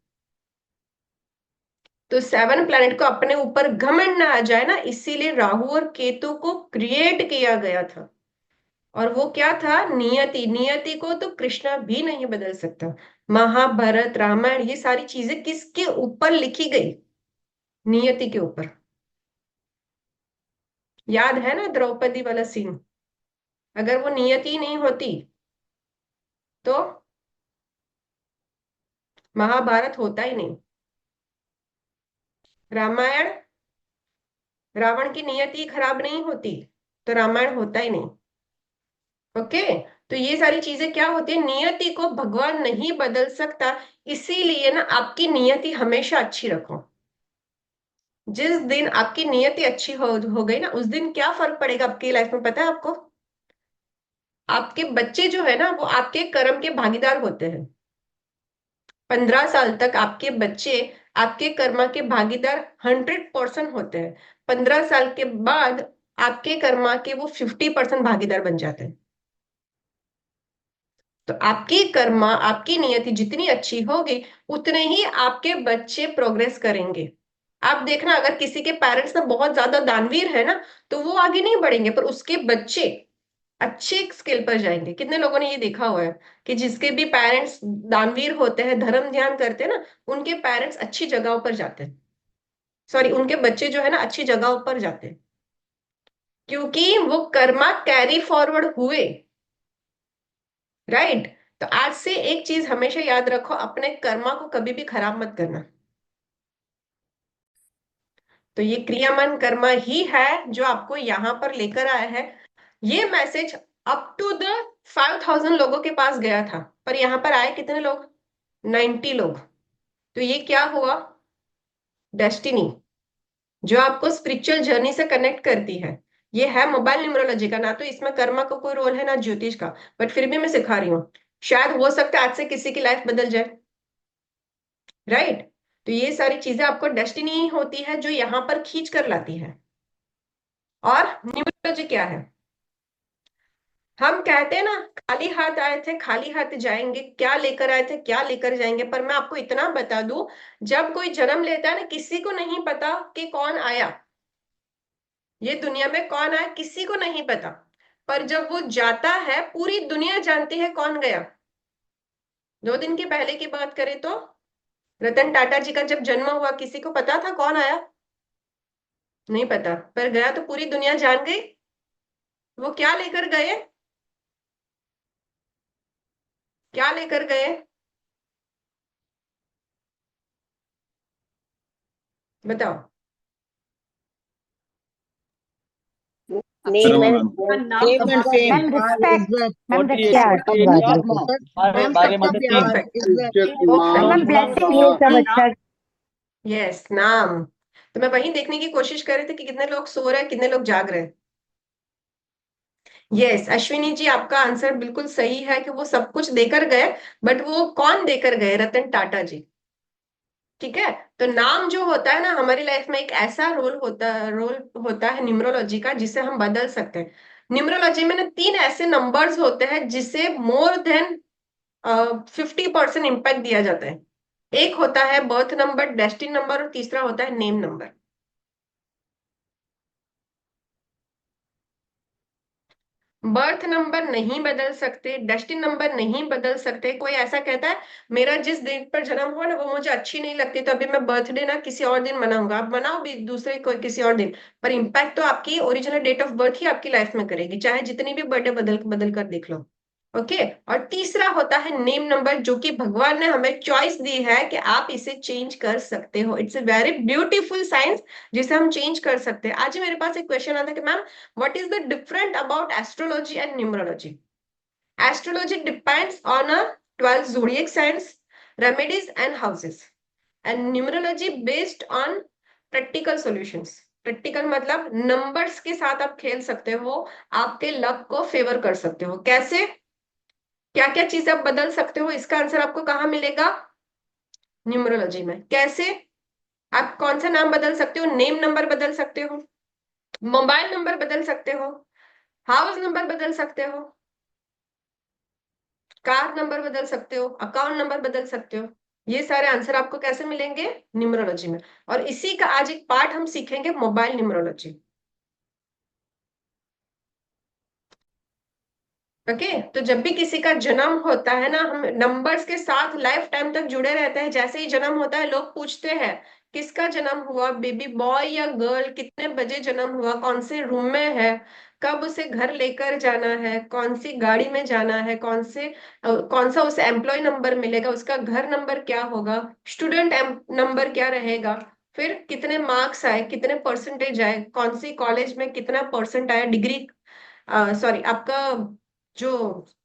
तो 7 प्लैनेट को अपने ऊपर घमंड ना आ जाए ना, इसीलिए राहु और केतु को क्रिएट किया गया था। और वो क्या था, नियति। नियति को तो कृष्णा भी नहीं बदल सकता। महाभारत, रामायण, ये सारी चीजें किसके ऊपर लिखी गई? नियति के ऊपर। याद है ना द्रौपदी वाला सीन? अगर वो नियति नहीं होती तो महाभारत होता ही नहीं। रामायण, रावण की नियति खराब नहीं होती तो रामायण होता ही नहीं। ओके। तो ये सारी चीजें क्या होती है, नियति को भगवान नहीं बदल सकता। इसीलिए ना आपकी नियति हमेशा अच्छी रखो। जिस दिन आपकी नियति अच्छी हो गई ना, उस दिन क्या फर्क पड़ेगा आपकी लाइफ में, पता है आपको? आपके बच्चे जो है ना, वो आपके कर्म के भागीदार होते हैं। 15 साल तक आपके बच्चे आपके कर्मा के भागीदार 100% होते हैं। 15 साल के बाद आपके कर्मा के वो 50% भागीदार बन जाते हैं। तो आपकी कर्मा, आपकी नियति जितनी अच्छी होगी, उतने ही आपके बच्चे प्रोग्रेस करेंगे। आप देखना, अगर किसी के पेरेंट्स ना बहुत ज्यादा दानवीर है ना, तो वो आगे नहीं बढ़ेंगे, पर उसके बच्चे अच्छे स्किल पर जाएंगे। कितने लोगों ने ये देखा हुआ है कि जिसके भी पेरेंट्स दानवीर होते हैं, धर्म ध्यान करते हैं ना, उनके पेरेंट्स अच्छी जगहों पर जाते हैं, सॉरी, उनके बच्चे जो है ना अच्छी जगहों पर जाते हैं, क्योंकि वो कर्मा कैरी फॉरवर्ड हुए। राइट। तो आज से एक चीज हमेशा याद रखो, अपने कर्मा को कभी भी खराब मत करना। तो ये क्रियामान कर्मा ही है जो आपको यहां पर लेकर आया है। ये मैसेज अप टू द 5000 लोगों के पास गया था, पर यहां पर आए कितने लोग? 90 लोग। तो ये क्या हुआ? डेस्टिनी, जो आपको स्पिरिचुअल जर्नी से कनेक्ट करती है। ये है मोबाइल न्यूमरोलॉजी का, ना तो इसमें कर्मा का कोई रोल है ना ज्योतिष का, बट फिर भी मैं सिखा रही हूँ। शायद हो सकता है आज से किसी की लाइफ बदल जाए। राइट। तो ये सारी चीजें आपको डेस्टिनी होती है जो यहां पर खींच कर लाती है। और न्यूमरोलॉजी क्या है? हम कहते हैं ना, खाली हाथ आए थे खाली हाथ जाएंगे, क्या लेकर आए थे क्या लेकर जाएंगे। पर मैं आपको इतना बता दूं, जब कोई जन्म लेता है ना, किसी को नहीं पता कि कौन आया, ये दुनिया में कौन आया किसी को नहीं पता। पर जब वो जाता है पूरी दुनिया जानती है कौन गया। 2 दिन के पहले की बात करें तो रतन टाटा जी का जब जन्म हुआ किसी को पता था कौन आया? नहीं पता, पर गया तो पूरी दुनिया जान गई। वो क्या लेकर गए? क्या लेकर गए? बताओ। Name and Name and fame. Ma'am respect, ma'am 48 respect. 48 आत्मा मैम बागमती सबका तीन परफेक्ट। मैम ब्लेसिंग ये सब अच्छा। यस, नाम। तो मैं वही देखने की कोशिश कर रही थी कि कितने लोग सो रहे हैं, कितने लोग जाग रहे हैं। यस, अश्विनी जी आपका आंसर बिल्कुल सही है कि वो सब कुछ देकर गए, बट वो कौन देकर गए? रतन टाटा जी। ठीक है, तो नाम जो होता है ना हमारी लाइफ में एक ऐसा रोल होता है न्यूमरोलॉजी का, जिसे हम बदल सकते हैं। न्यूमरोलॉजी में ना 3 ऐसे नंबर्स होते हैं जिसे मोर देन 50% इम्पैक्ट दिया जाता है। एक होता है बर्थ नंबर, डेस्टिनी नंबर, और तीसरा होता है नेम नंबर। बर्थ नंबर नहीं बदल सकते, डेस्टिनी नंबर नहीं बदल सकते। कोई ऐसा कहता है मेरा जिस दिन पर जन्म हुआ ना वो मुझे अच्छी नहीं लगती, तो अभी मैं बर्थडे ना किसी और दिन मनाऊंगा। आप मनाओ भी दूसरे कोई किसी और दिन, पर इम्पैक्ट तो आपकी ओरिजिनल डेट ऑफ बर्थ ही आपकी लाइफ में करेगी, चाहे जितनी भी बर्थडे बदल बदल कर देख लो। ओके। और तीसरा होता है नेम नंबर, जो कि भगवान ने हमें चॉइस दी है कि आप इसे चेंज कर सकते हो। It's a very beautiful science जिसे हम चेंज कर सकते हैं। आज ही मेरे पास एक क्वेश्चन आता है कि ma'am what is the different about astrology and numerology? Astrology depends on a 12 zodiac signs, remedies and houses, and numerology based on practical solutions. Practical मतलब नंबर्स के साथ आप खेल सकते हो, आपके लक को फेवर कर सकते हो। कैसे? क्या क्या चीज आप बदल सकते हो, इसका आंसर आपको कहाँ मिलेगा? न्यूमरोलॉजी में। कैसे? आप कौन सा नाम बदल सकते हो? नेम नंबर बदल सकते हो, मोबाइल नंबर बदल सकते हो, हाउस नंबर बदल सकते हो, कार नंबर बदल सकते हो, अकाउंट नंबर बदल सकते हो। ये सारे आंसर आपको कैसे मिलेंगे? न्यूमरोलॉजी में। और इसी का आज एक पार्ट हम सीखेंगे, मोबाइल न्यूमरोलॉजी। ओके। तो जब भी किसी का जन्म होता है ना, हम नंबर्स के साथ लाइफ टाइम तक जुड़े रहते हैं। जैसे ही जन्म होता है लोग पूछते हैं किसका जन्म हुआ, बेबी बॉय या गर्ल, कितने बजे जन्म हुआ, कौन से रूम में है, कब उसे घर लेकर जाना है, कौन सी गाड़ी में जाना है, कौन सा उसे एम्प्लॉय नंबर मिलेगा, उसका घर नंबर क्या होगा, स्टूडेंट नंबर क्या रहेगा, फिर कितने मार्क्स आए, कितने परसेंटेज आए, कौन सी कॉलेज में कितना परसेंट आया, डिग्री सॉरी आपका जो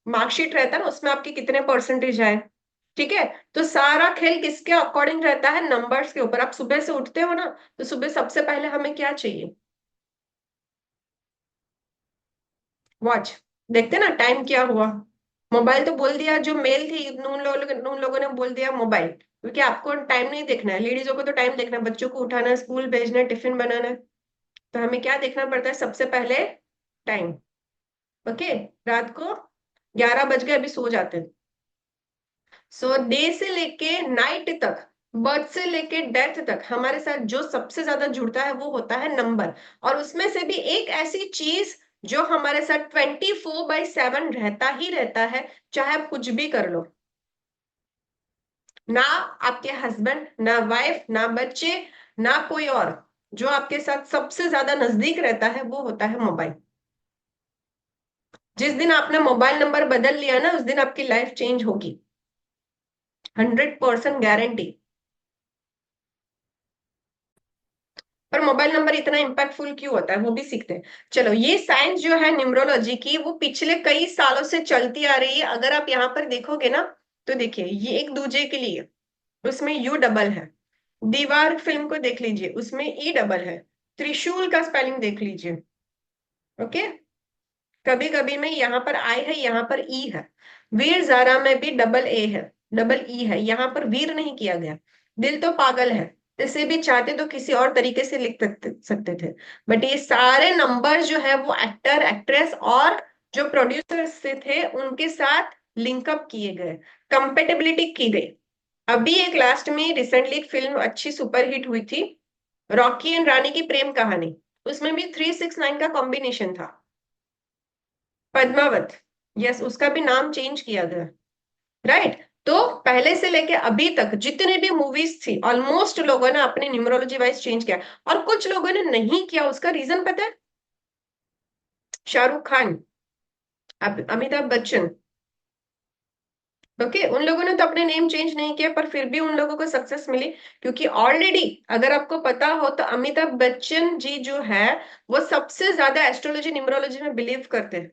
मार्कशीट रहता है ना उसमें आपके कितने परसेंटेज आए। ठीक है। तो सारा खेल किसके अकॉर्डिंग रहता है? नंबर्स के ऊपर। आप सुबह से उठते हो ना, तो सुबह सबसे पहले हमें क्या चाहिए? वॉच। देखते ना टाइम क्या हुआ। मोबाइल तो बोल दिया, जो मेल थी उन लोगों ने बोल दिया मोबाइल, क्योंकि आपको टाइम नहीं देखना है। लेडीजों को तो टाइम देखना है, बच्चों को उठाना है, स्कूल भेजना है, टिफिन बनाना है। तो हमें क्या देखना पड़ता है सबसे पहले? टाइम। ओके। रात को 11 बज गए, अभी सो जाते हैं। सो डे से लेके नाइट तक, बर्थ से लेके डेथ तक हमारे साथ जो सबसे ज्यादा जुड़ता है वो होता है नंबर। और उसमें से भी एक ऐसी चीज जो हमारे साथ 24/7 रहता ही रहता है, चाहे आप कुछ भी कर लो। ना आपके हस्बैंड, ना वाइफ, ना बच्चे, ना कोई और, जो आपके साथ सबसे ज्यादा नजदीक रहता है वो होता है मोबाइल। जिस दिन आपने मोबाइल नंबर बदल लिया ना, उस दिन आपकी लाइफ चेंज होगी, 100% गारंटी। पर मोबाइल नंबर इतना इम्पैक्टफुल क्यों होता है वो भी सीखते हैं। चलो, ये साइंस जो है न्यूमरोलॉजी की, वो पिछले कई सालों से चलती आ रही है। अगर आप यहाँ पर देखोगे ना, तो देखिए ये एक दूजे के लिए, उसमें यू डबल है। दीवार फिल्म को देख लीजिए, उसमें ई डबल है। त्रिशूल का स्पेलिंग देख लीजिए। ओके। कभी कभी में यहाँ पर आई है, यहाँ पर ई है। वीर जारा में भी डबल ए है, डबल ई है, यहाँ पर वीर नहीं किया गया। दिल तो पागल है, इसे भी चाहते तो किसी और तरीके से लिख सकते थे। बट ये सारे नंबर जो है वो एक्टर एक्ट्रेस और जो प्रोड्यूसर से थे उनके साथ लिंकअप किए गए, कंपेटेबिलिटी की गई। अभी एक लास्ट में रिसेंटली एक फिल्म अच्छी सुपरहिट हुई थी, रॉकी एंड रानी की प्रेम कहानी। उसमें भी 369 का कॉम्बिनेशन था। पद्मावत, यस, उसका भी नाम चेंज किया गया, राइट। तो पहले से लेके अभी तक जितने भी मूवीज थी ऑलमोस्ट लोगों ने अपनी न्यूमरोलॉजी वाइज चेंज किया, और कुछ लोगों ने नहीं किया। उसका रीजन पता है? शाहरुख खान, अमिताभ बच्चन, ओके, उन लोगों ने तो अपने नेम चेंज नहीं किया, पर फिर भी उन लोगों को सक्सेस मिली, क्योंकि ऑलरेडी अगर आपको पता हो तो अमिताभ बच्चन जी जो है वो सबसे ज्यादा एस्ट्रोलॉजी न्यूमरोलॉजी में बिलीव करते हैं।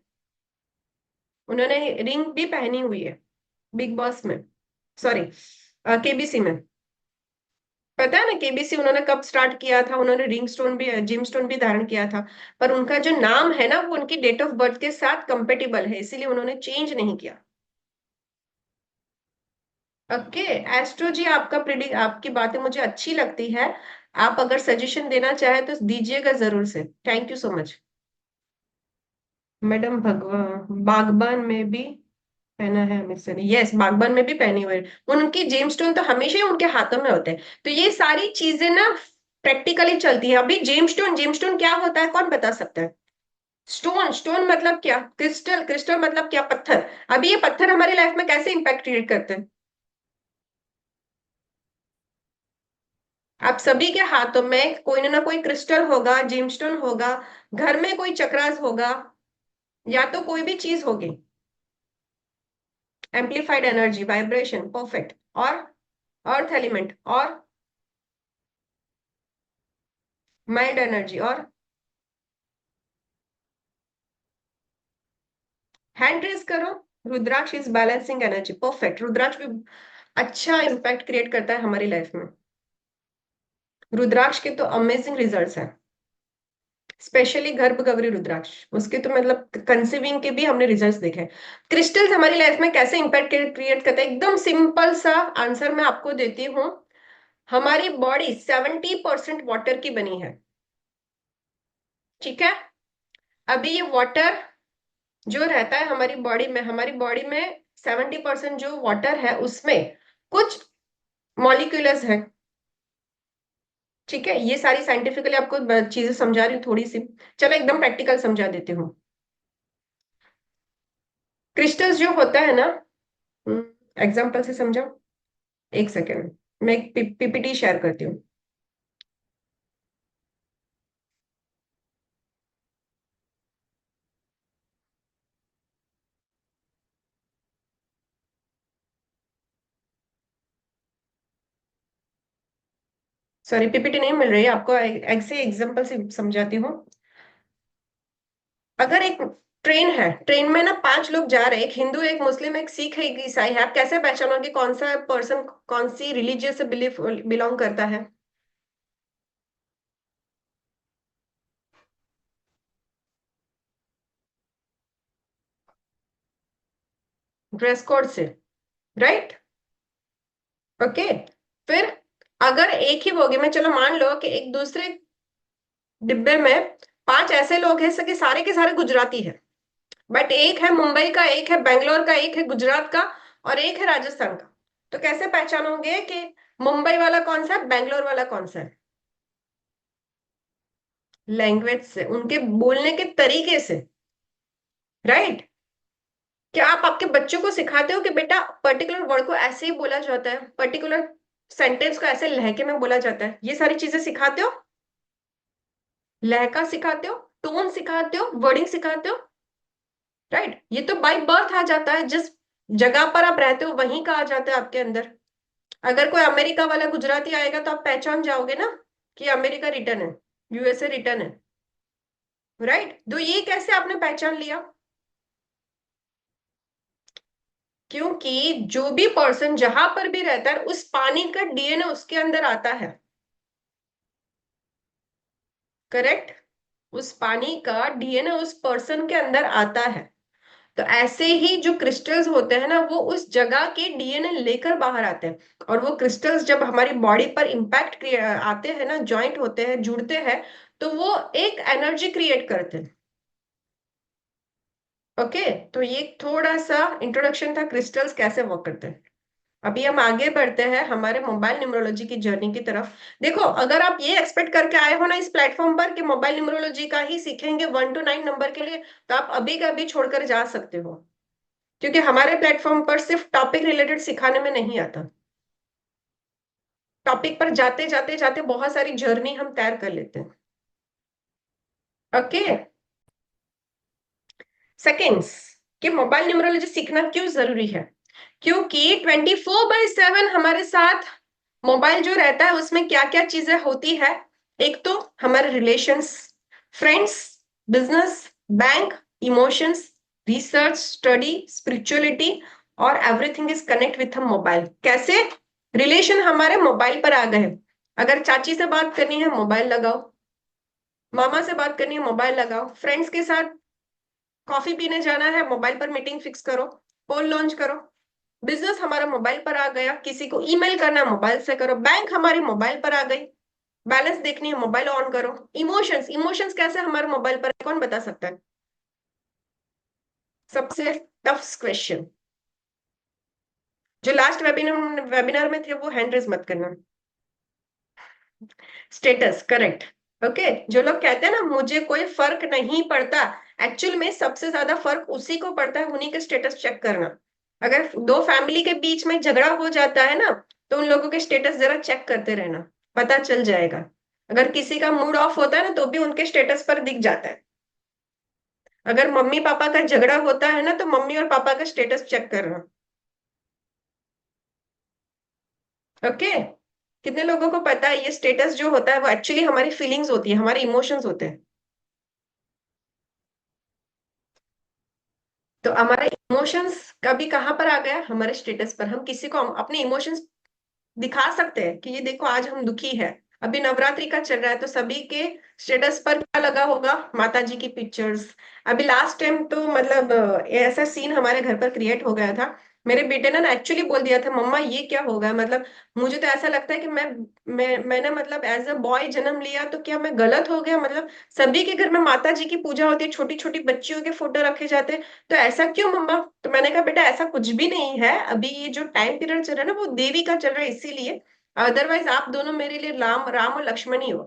उन्होंने रिंग भी पहनी हुई है बिग बॉस में, सॉरी केबीसी में। पता है ना केबीसी उन्होंने कब स्टार्ट किया था? उन्होंने रिंग स्टोन भी, जिम स्टोन भी धारण किया था, पर उनका जो नाम है ना वो उनकी डेट ऑफ बर्थ के साथ कंपेटेबल है, इसीलिए उन्होंने चेंज नहीं किया। ओके, एस्ट्रो जी, आपका प्रिडिक्ट, आपकी बातें मुझे अच्छी लगती है। आप अगर सजेशन देना चाहे तो दीजिएगा जरूर से। Thank you so much. Madam भगवान बागबान में भी पहना है हमेशा ने, यस, बागबान में भी पहनी हुई है। उनकी जेमस्टोन तो हमेशा ही उनके हाथों में होते हैं। तो ये सारी चीजें ना प्रैक्टिकली चलती है। अभी जेमस्टोन, जेमस्टोन क्या होता है कौन बता सकता है? स्टोन, स्टोन मतलब क्या? क्रिस्टल, क्रिस्टल मतलब क्या? पत्थर। अभी ये पत्थर हमारी लाइफ में कैसे इंपैक्ट क्रिएट करते हैं? आप सभी के हाथों में कोई ना कोई क्रिस्टल होगा, जेमस्टोन होगा, घर में कोई चक्रास होगा, या तो कोई भी चीज होगी। Amplified energy, vibration, perfect. और अर्थ एलिमेंट, और माइल्ड एनर्जी, और हैंड रेज करो। रुद्राक्ष इज बैलेंसिंग एनर्जी, परफेक्ट। रुद्राक्ष भी अच्छा इंपैक्ट क्रिएट करता है हमारी लाइफ में। रुद्राक्ष के तो अमेजिंग रिजल्ट्स हैं, स्पेशली गर्भ गौरी रुद्राक्ष, उसके तो मतलब कंसीविंग के भी हमने रिजल्ट्स देखे। क्रिस्टल्स हमारी लाइफ में कैसे इंपैक्ट क्रिएट करते हैं? एकदम सिंपल सा आंसर मैं आपको देती हूँ। हमारी बॉडी 70% वाटर की बनी है, ठीक है? अभी ये वाटर जो रहता है हमारी बॉडी में 70% जो वाटर है उसमें कुछ मॉलिक्यूल्स है, ठीक है? ये सारी साइंटिफिकली आपको चीजें समझा रही हूँ थोड़ी सी। चलो एकदम प्रैक्टिकल समझा देती हूँ। क्रिस्टल्स जो होता है ना, एग्जाम्पल से समझाओ, एक सेकेंड, मैं एक पीपीटी शेयर करती हूँ। सॉरी, पीपीटी नहीं मिल रही है आपको, ऐसे एग्जाम्पल से समझाती हूँ। अगर एक ट्रेन है, ट्रेन में ना 5 लोग जा रहे हैं, एक हिंदू, एक मुस्लिम, एक सिख है, एक ईसाई है, आप कैसे पहचानोगे कौन सा पर्सन कौन सी रिलीजियस से बिलोंग करता है? ड्रेस कोड से, राइट? ओके, फिर अगर एक ही बोगी में, चलो मान लो कि एक दूसरे डिब्बे में 5 ऐसे लोग हैं कि सारे के सारे गुजराती है, बट एक है मुंबई का, एक है बेंगलोर का, एक है गुजरात का, और एक है राजस्थान का। तो कैसे पहचानोगे कि मुंबई वाला कौन सा है, बेंगलोर वाला कौन सा है? लैंग्वेज से, उनके बोलने के तरीके से, राइट? क्या आप आपके बच्चों को सिखाते हो कि बेटा पर्टिकुलर वर्ड को ऐसे ही बोला जाता है, पर्टिकुलर सेंटेंस को ऐसे लहके में बोला जाता है? ये सारी चीजें सिखाते हो? लहका सिखाते हो, टोन सिखाते हो, वर्डिंग सिखाते हो, राइट? ये तो बाय बर्थ आ जाता है, जिस जगह पर आप रहते हो वहीं का आ जाता है आपके अंदर। अगर कोई अमेरिका वाला गुजराती आएगा तो आप पहचान जाओगे ना कि अमेरिका रिटर्न है, यूएसए रिटर्न है, राइट? तो ये कैसे आपने पहचान लिया? क्योंकि जो भी पर्सन जहां पर भी रहता है उस पानी का डीएनए उसके अंदर आता है, करेक्ट? उस पानी का डीएनए उस पर्सन के अंदर आता है। तो ऐसे ही जो क्रिस्टल्स होते हैं ना वो उस जगह के डीएनए लेकर बाहर आते हैं, और वो क्रिस्टल्स जब हमारी बॉडी पर इंपैक्ट आते हैं ना, ज्वाइंट होते हैं, जुड़ते हैं, तो वो एक एनर्जी क्रिएट करते हैं। ओके, तो ये थोड़ा सा इंट्रोडक्शन था क्रिस्टल्स कैसे वर्क करते हैं। अभी हम आगे बढ़ते हैं हमारे मोबाइल न्यूमरोलॉजी की जर्नी की तरफ। देखो, अगर आप ये एक्सपेक्ट करके आए हो ना इस प्लेटफॉर्म पर कि मोबाइल न्यूमरोलॉजी का ही सीखेंगे 1 to 9 नंबर के लिए, तो आप अभी का अभी छोड़कर जा सकते हो, क्योंकि हमारे प्लेटफॉर्म पर सिर्फ टॉपिक रिलेटेड सिखाने में नहीं आता। टॉपिक पर जाते जाते जाते बहुत सारी जर्नी हम तैयार कर लेते हैं। ओके। सेकेंड्स, कि मोबाइल न्यूमरोलॉजी सीखना क्यों जरूरी है? क्योंकि 24/7 हमारे साथ मोबाइल जो रहता है उसमें क्या क्या चीजें होती है। एक तो हमारे relations, friends, business, bank, emotions, research, study, spirituality, और एवरीथिंग इज कनेक्ट विथ हम मोबाइल। कैसे? रिलेशन हमारे मोबाइल पर आ गए। अगर चाची से बात करनी है मोबाइल लगाओ, मामा से बात करनी है मोबाइल लगाओ, फ्रेंड्स के साथ कॉफी पीने जाना है मोबाइल पर मीटिंग फिक्स करो, पोल लॉन्च करो। बिजनेस हमारा मोबाइल पर आ गया, किसी को ईमेल करना है मोबाइल से करो। बैंक हमारी मोबाइल पर आ गई, बैलेंस देखनी है मोबाइल ऑन करो। इमोशंस, इमोशंस कैसे हमारे मोबाइल पर है? कौन बता सकता है? सबसे टफ क्वेश्चन। जो लास्ट वेबिनार वेबिनार में थे वो हैंड रेज मत करना। Status, correct. ओके। जो लोग कहते हैं ना मुझे कोई फर्क नहीं पड़ता, एक्चुअल में सबसे ज्यादा फर्क उसी को पड़ता है, उन्हीं के स्टेटस चेक करना। अगर दो फैमिली के बीच में झगड़ा हो जाता है ना, तो उन लोगों के स्टेटस जरा चेक करते रहना, पता चल जाएगा। अगर किसी का मूड ऑफ होता है ना तो भी उनके स्टेटस पर दिख जाता है। अगर मम्मी पापा का झगड़ा होता है ना तो मम्मी और पापा का स्टेटस चेक करना। ओके। कितने लोगों को पता है ये स्टेटस जो होता है वो एक्चुअली हमारी फीलिंग्स होती है, हमारे इमोशंस होते हैं। तो हमारे इमोशंस कभी कहाँ पर आ गया? हमारे स्टेटस पर। हम किसी को अपने इमोशंस दिखा सकते हैं कि ये देखो आज हम दुखी है। अभी नवरात्रि का चल रहा है तो सभी के स्टेटस पर क्या लगा होगा? माता जी की पिक्चर्स। अभी लास्ट टाइम तो मतलब ऐसा सीन हमारे घर पर क्रिएट हो गया था। मेरे बेटे ने ना एक्चुअली बोल दिया था मम्मा ये क्या होगा, मतलब मुझे तो ऐसा लगता है कि मैंने मतलब एज अ बॉय जन्म लिया तो क्या मैं गलत हो गया? मतलब सभी के घर में माता जी की पूजा होती है, छोटी छोटी बच्चियों के फोटो रखे जाते हैं, तो ऐसा क्यों मम्मा? तो मैंने कहा बेटा ऐसा कुछ भी नहीं है, अभी ये जो टाइम पीरियड चल रहा है ना वो देवी का चल रहा है इसीलिए, अदरवाइज आप दोनों मेरे लिए राम राम और लक्ष्मण ही हो।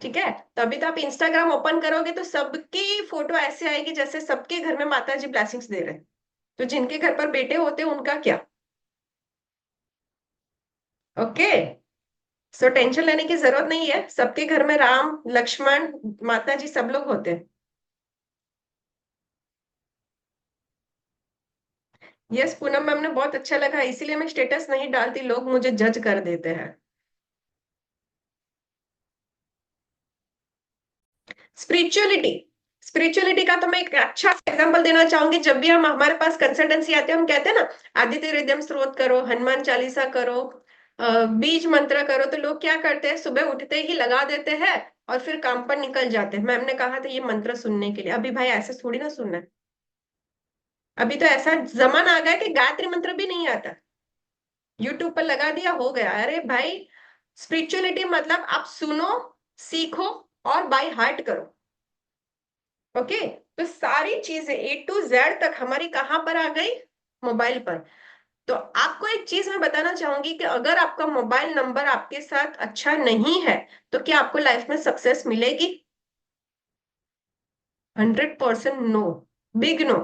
ठीक है। तभी तो आप इंस्टाग्राम ओपन करोगे तो सबकी फोटो ऐसे आएगी जैसे सबके घर में माता जी ब्लेसिंग्स दे रहे हैं। तो जिनके घर पर बेटे होते हैं उनका क्या? ओके। सो टेंशन लेने की जरूरत नहीं है, सबके घर में राम लक्ष्मण माता जी सब लोग होते हैं। यस पूनम मैम ने बहुत अच्छा लगा, इसीलिए मैं स्टेटस नहीं डालती, लोग मुझे जज कर देते हैं। स्पिरिचुअलिटी, स्पिरिचुअलिटी का तो मैं एक अच्छा एग्जांपल देना चाहूंगी। जब भी हम हमारे पास कंसल्टेंसी आते हैं हम कहते हैं ना आदित्य हृदय स्त्रोत करो, हनुमान चालीसा करो, बीज मंत्र करो, तो लोग क्या करते हैं सुबह उठते ही लगा देते हैं और फिर काम पर निकल जाते हैं। मैम ने कहा था ये मंत्र सुनने के लिए। अभी भाई ऐसे थोड़ी ना सुनना है। अभी तो ऐसा जमाना आ गया कि गायत्री मंत्र भी नहीं आता, यूट्यूब पर लगा दिया हो गया। अरे भाई, स्पिरिचुअलिटी मतलब आप सुनो, सीखो और बाय हार्ट करो। ओके। तो सारी चीजें A to Z तक हमारी कहां पर आ गई? मोबाइल पर। तो आपको एक चीज मैं बताना चाहूंगी कि अगर आपका मोबाइल नंबर आपके साथ अच्छा नहीं है तो क्या आपको लाइफ में सक्सेस मिलेगी? 100% नो, बिग नो।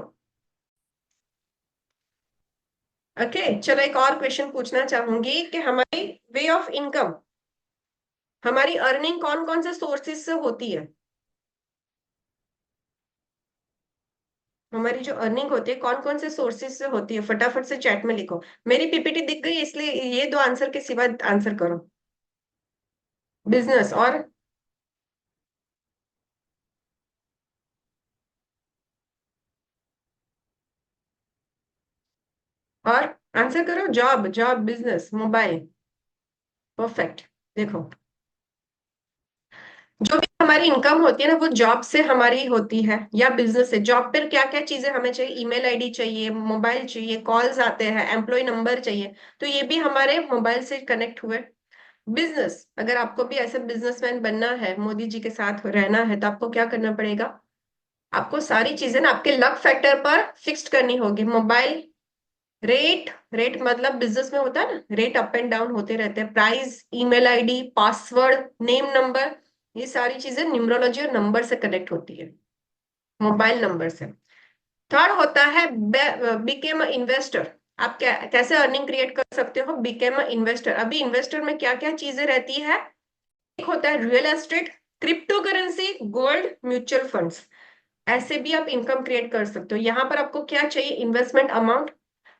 ओके। चलो एक और क्वेश्चन पूछना चाहूंगी कि हमारी वे ऑफ इनकम, हमारी अर्निंग कौन कौन से सोर्सेस से होती है? हमारी जो अर्निंग होती है कौन कौन से सोर्सेस से होती है? फटाफट से चैट में लिखो। मेरी पीपीटी दिख गई इसलिए ये दो आंसर के सिवा आंसर करो। बिजनेस और आंसर करो। Job, job, business, mobile. Perfect. देखो, जो भी हमारी इनकम होती है ना वो जॉब से हमारी होती है या बिजनेस से। जॉब पर क्या क्या चीजें हमें चाहिए? ईमेल आईडी चाहिए, मोबाइल चाहिए, कॉल्स आते हैं, एम्प्लॉय नंबर चाहिए, तो ये भी हमारे मोबाइल से कनेक्ट हुए। बिजनेस, अगर आपको भी ऐसे बिजनेसमैन बनना है, मोदी जी के साथ रहना है, तो आपको क्या करना पड़ेगा? आपको सारी चीजें ना आपके लक फैक्टर पर फिक्स्ड करनी होगी। मोबाइल, रेट, रेट मतलब बिजनेस में होता है ना, रेट अप एंड डाउन होते रहते हैं। Price, email ID, password, name number, ये सारी चीजें न्यूमरोलॉजी और नंबर से कनेक्ट होती है, मोबाइल नंबर से। थर्ड होता है बिकेम अ इन्वेस्टर। आप कैसे अर्निंग क्रिएट कर सकते हो, बिकेम अ इन्वेस्टर। अभी इन्वेस्टर में क्या क्या चीजें रहती है, एक होता है real estate, crypto currency, gold, mutual funds. ऐसे भी आप इनकम क्रिएट कर सकते हो। यहाँ पर आपको क्या चाहिए, इन्वेस्टमेंट अमाउंट,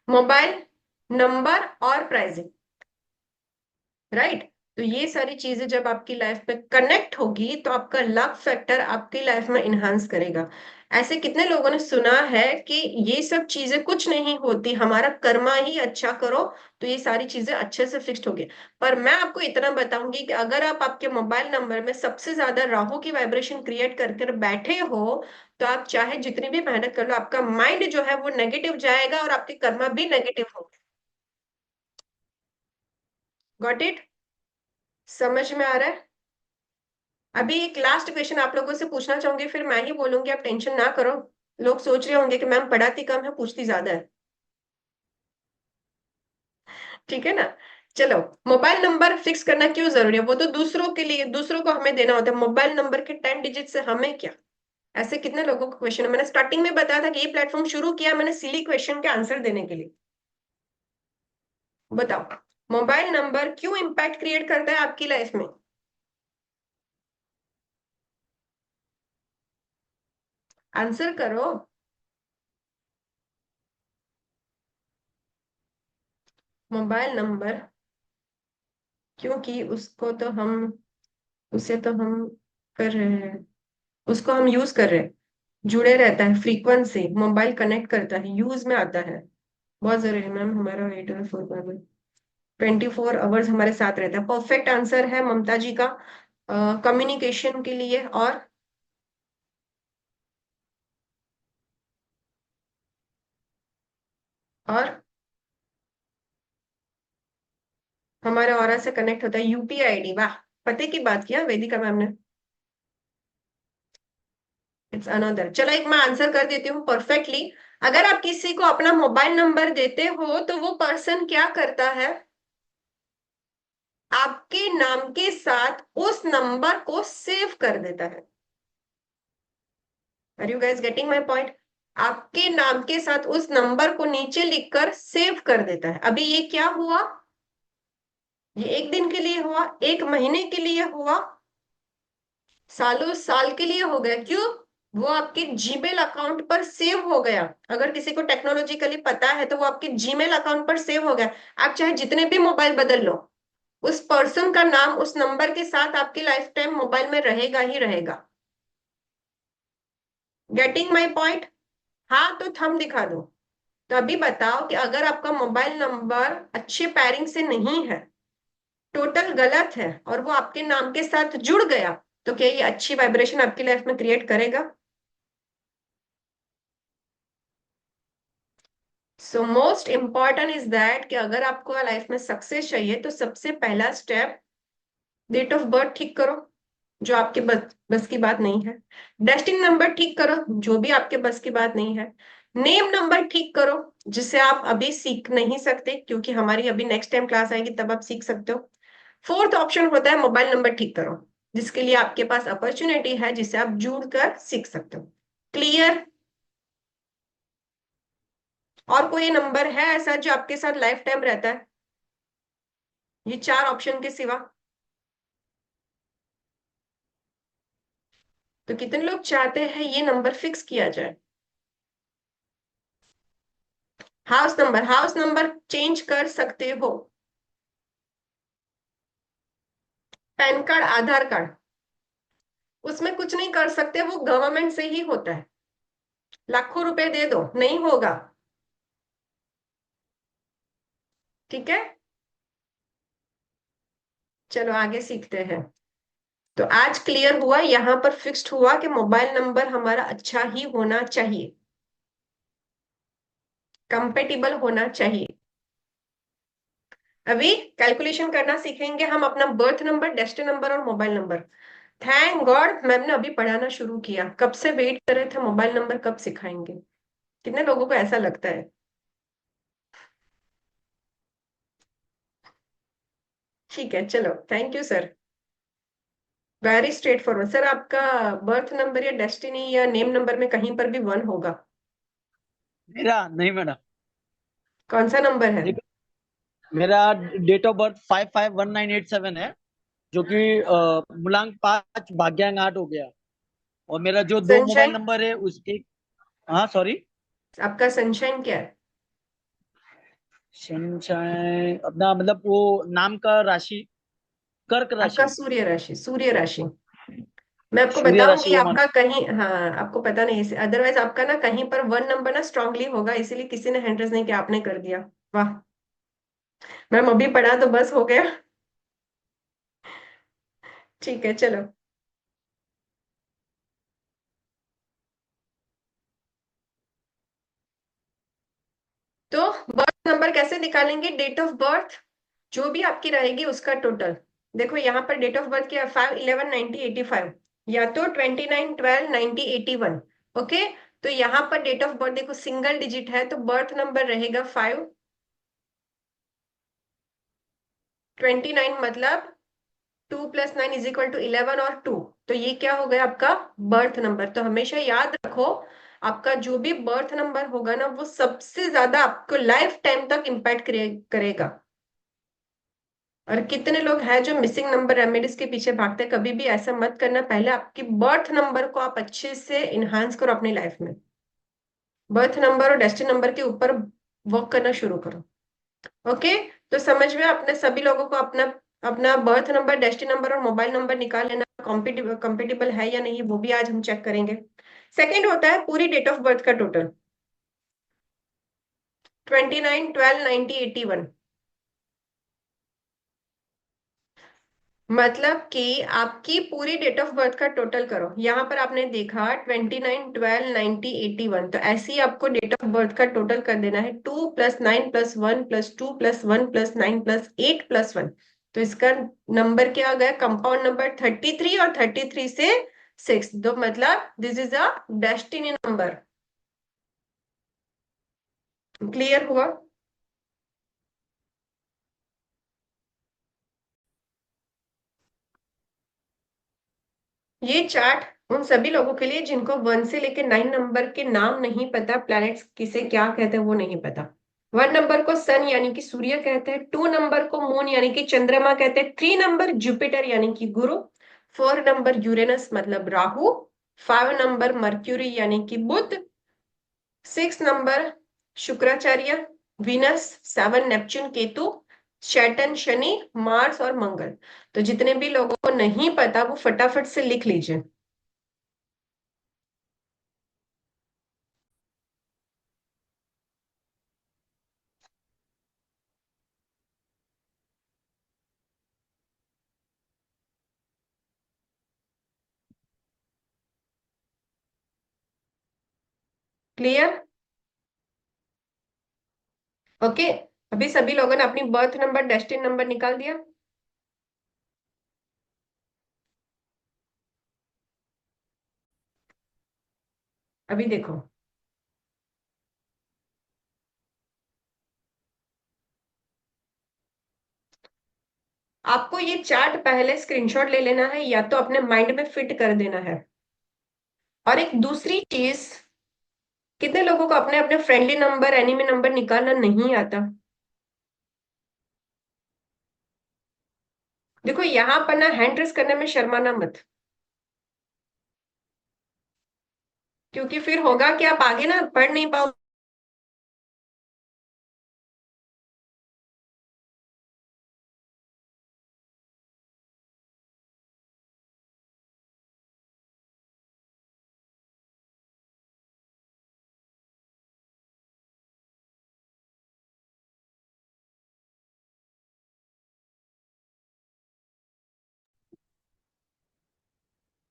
मोबाइल नंबर और प्राइसिंग, राइट। तो ये सारी चीजें जब आपकी लाइफ में कनेक्ट होगी तो आपका लक फैक्टर आपकी लाइफ में इन्हांस करेगा। ऐसे कितने लोगों ने सुना है कि ये सब चीजें कुछ नहीं होती, हमारा कर्मा ही अच्छा करो तो ये सारी चीजें अच्छे से फिक्स्ड होगी। पर मैं आपको इतना बताऊंगी कि अगर आप आपके मोबाइल नंबर में सबसे ज्यादा राहु की वाइब्रेशन क्रिएट करके बैठे हो, तो आप चाहे जितनी भी मेहनत कर लो, आपका माइंड जो है वो नेगेटिव जाएगा और आपके कर्मा भी नेगेटिव होंगे। Got it? समझ में आ रहा है? अभी एक लास्ट क्वेश्चन आप लोगों से पूछना चाहूंगी, फिर मैं ही बोलूंगी, आप टेंशन ना करो। लोग सोच रहे होंगे कि मैम पढ़ाती कम है, पूछती ज्यादा है। ठीक है ना? चलो, मोबाइल नंबर फिक्स करना क्यों जरूरी है? वो तो दूसरों के लिए, दूसरों को हमें देना होता है। मोबाइल नंबर के 10 डिजिट से हमें क्या? ऐसे कितने लोगों को क्वेश्चन है। मैंने स्टार्टिंग में बताया था कि ये प्लेटफॉर्म शुरू किया मैंने सिली क्वेश्चन के आंसर देने के लिए। बताओ, मोबाइल नंबर क्यों इंपैक्ट क्रिएट करता है आपकी लाइफ में? आंसर करो। मोबाइल नंबर, क्योंकि उसको तो हम, उसे तो हम कर रहे हैं, उसको हम यूज कर रहे हैं, जुड़े रहता है, फ्रीक्वेंसी, मोबाइल कनेक्ट करता है, यूज में आता है। बहुत जरूरी है मैम, हमारा 24 आवर्स हमारे साथ रहता है। परफेक्ट आंसर है ममता जी का, कम्युनिकेशन के लिए और हमारे ऑरा से कनेक्ट होता है। यूपीआई आईडी, वाह, पते की बात किया वेदिका मैम ने। It's another. चलो एक मैं आंसर कर देती हूँ परफेक्टली। अगर आप किसी को अपना मोबाइल नंबर देते हो तो वो पर्सन क्या करता है, आपके नाम के साथ उस नंबर को सेव कर देता है। Are you guys getting my point? आपके नाम के साथ उस नंबर को नीचे लिखकर सेव कर देता है। अभी ये क्या हुआ, ये एक दिन के लिए हुआ, एक महीने के लिए हुआ, सालों साल के लिए हो गया। क्यों? वो आपके जीमेल अकाउंट पर सेव हो गया। अगर किसी को टेक्नोलॉजिकली पता है तो वो आपके जीमेल अकाउंट पर सेव हो गया। आप चाहे जितने भी मोबाइल बदल लो, उस पर्सन का नाम उस नंबर के साथ आपकी लाइफ टाइम मोबाइल में रहेगा ही रहेगा। Getting my point? हाँ तो थंब दिखा दो। तो अभी बताओ कि अगर आपका मोबाइल नंबर अच्छे पैरिंग से नहीं है, टोटल गलत है, और वो आपके नाम के साथ जुड़ गया, तो क्या ये अच्छी वाइब्रेशन आपकी लाइफ में क्रिएट करेगा? So most important is that कि अगर आपको लाइफ में सक्सेस चाहिए तो सबसे पहला स्टेप, डेट ऑफ बर्थ ठीक करो, जो आपके बस की बात नहीं है। डेस्टिनी नंबर ठीक करो, जो भी आपके बस की बात नहीं है। नेम नंबर ठीक करो, जिसे आप अभी सीख नहीं सकते, क्योंकि हमारी अभी नेक्स्ट टाइम क्लास आएगी तब आप सीख सकते हो। फोर्थ ऑप्शन होता है मोबाइल नंबर ठीक करो, जिसके लिए आपके पास अपॉर्चुनिटी है, जिसे आप जुड़ कर सीख सकते हो। क्लियर? और कोई नंबर है ऐसा जो आपके साथ लाइफ टाइम रहता है, ये चार ऑप्शन के सिवा? तो कितने लोग चाहते हैं ये नंबर फिक्स किया जाए? हाउस नंबर चेंज कर सकते हो। पैन कार्ड, आधार कार्ड, उसमें कुछ नहीं कर सकते, वो गवर्नमेंट से ही होता है। लाखों रुपए दे दो, नहीं होगा। ठीक है, चलो आगे सीखते हैं। तो आज क्लियर हुआ, यहां पर फिक्स्ड हुआ कि मोबाइल नंबर हमारा अच्छा ही होना चाहिए, कंपेटिबल होना चाहिए। अभी कैलकुलेशन करना सीखेंगे हम, अपना बर्थ नंबर, डेस्टिनी नंबर और mobile number. Thank God ma'am ने अभी पढ़ाना शुरू किया, कब से वेट कर रहे थे मोबाइल नंबर कब सिखाएंगे। कितने लोगों को ऐसा लगता है? ठीक है, चलो, thank you sir. Very straight forward sir. आपका बर्थ नंबर या डेस्टिनी या नेम नंबर में कहीं पर भी 1 होगा? मेरा नहीं मैडम। कौन सा नंबर है? मेरा डेट ऑफ बर्थ 551987 है, जो कि मूलांक 5 भाग्यांक 8 हो गया। और मेरा जो 2 मोबाइल सनशाइन? नंबर है उस एक। हाँ सॉरी। आपका सनशाइन क्या है? सनशाइन अपना मतलब वो नाम का राशि, कर्क आपका राशि। सूर्य राशि, सूर्य राशि। मैं आपको सूर्य राशि बताऊंगी, वो आपका कहीं, हाँ, आपको पता नहीं, अदरवाइज आपका ना कहीं पर 1 नंबर ना स्ट्रांगली होगा, इसीलिए किसी ने हैंड रेज नहीं किया, आपने कर दिया। वाह मैम, अभी पढ़ा तो बस हो गया। ठीक है, चलो। तो बर्थ नंबर कैसे निकालेंगे? डेट ऑफ बर्थ जो भी आपकी रहेगी उसका टोटल। देखो यहाँ पर डेट ऑफ बर्थ क्या है, 5/11/1985, या तो 29/12/1981। ओके, तो यहाँ पर डेट ऑफ बर्थ देखो सिंगल डिजिट है, तो बर्थ नंबर रहेगा 5/29, मतलब 2 + 9 = 11 और 2। तो ये क्या हो गया आपका बर्थ नंबर। तो हमेशा याद रखो, आपका जो भी बर्थ नंबर होगा ना, वो सबसे ज्यादा आपको लाइफ टाइम तक इम्पैक्ट करेगा। और कितने लोग हैं जो मिसिंग नंबर रेमेडीज के पीछे भागते हैं? कभी भी ऐसा मत करना, पहले आपकी बर्थ नंबर को आप अच्छे से इन्हांस करो अपनी लाइफ में। बर्थ नंबर और डेस्टिनी नंबर के ऊपर वर्क करना शुरू करो। ओके, तो समझ में अपने सभी लोगों को अपना अपना बर्थ नंबर, डेस्टिनी नंबर और मोबाइल नंबर निकाल लेना, कॉम्पिटिबल है या नहीं वो भी आज हम चेक करेंगे। सेकंड होता है पूरी डेट ऑफ बर्थ का टोटल, 29/12/1981। मतलब कि आपकी पूरी डेट ऑफ बर्थ का टोटल करो। यहाँ पर आपने देखा 29/12/1981, तो ऐसे ही आपको डेट ऑफ बर्थ का टोटल कर देना है। 2 + 9 + 1 + 2 + 1 + 9 तो इसका नंबर क्या आ गया? कंपाउंड नंबर 33, और 33 से 6, तो मतलब this is a destiny number. Clear हुआ? ये चार्ट उन सभी लोगों के लिए जिनको 1 से लेकर 9 नंबर के नाम नहीं पता, प्लैनेट्स किसे क्या कहते हैं वो नहीं पता। 1 नंबर को सन यानी कि सूर्य कहते हैं, 2 नंबर को मून यानी कि चंद्रमा कहते हैं, 3 नंबर जुपिटर यानी कि गुरु, 4 नंबर यूरेनस मतलब राहु, 5 नंबर मर्क्यूरी यानी कि बुध, 6 number Shukracharya, Venus, 7 Neptune Ketu, Saturn Shani, Mars और मंगल। तो जितने भी लोगों को नहीं पता वो फटाफट से लिख लीजिए। क्लियर? ओके, अभी सभी लोगों ने अपनी बर्थ नंबर, डेस्टिनी नंबर निकाल दिया? अभी देखो, आपको ये चार्ट पहले स्क्रीनशॉट ले लेना है, या तो अपने माइंड में फिट कर देना है। और एक दूसरी चीज, कितने लोगों को अपने अपने फ्रेंडली नंबर, एनिमी नंबर निकालना नहीं आता? देखो यहाँ पर ना हैंड रेस करने में शर्माना मत, क्योंकि फिर होगा कि आप आगे ना पढ़ नहीं पाओ।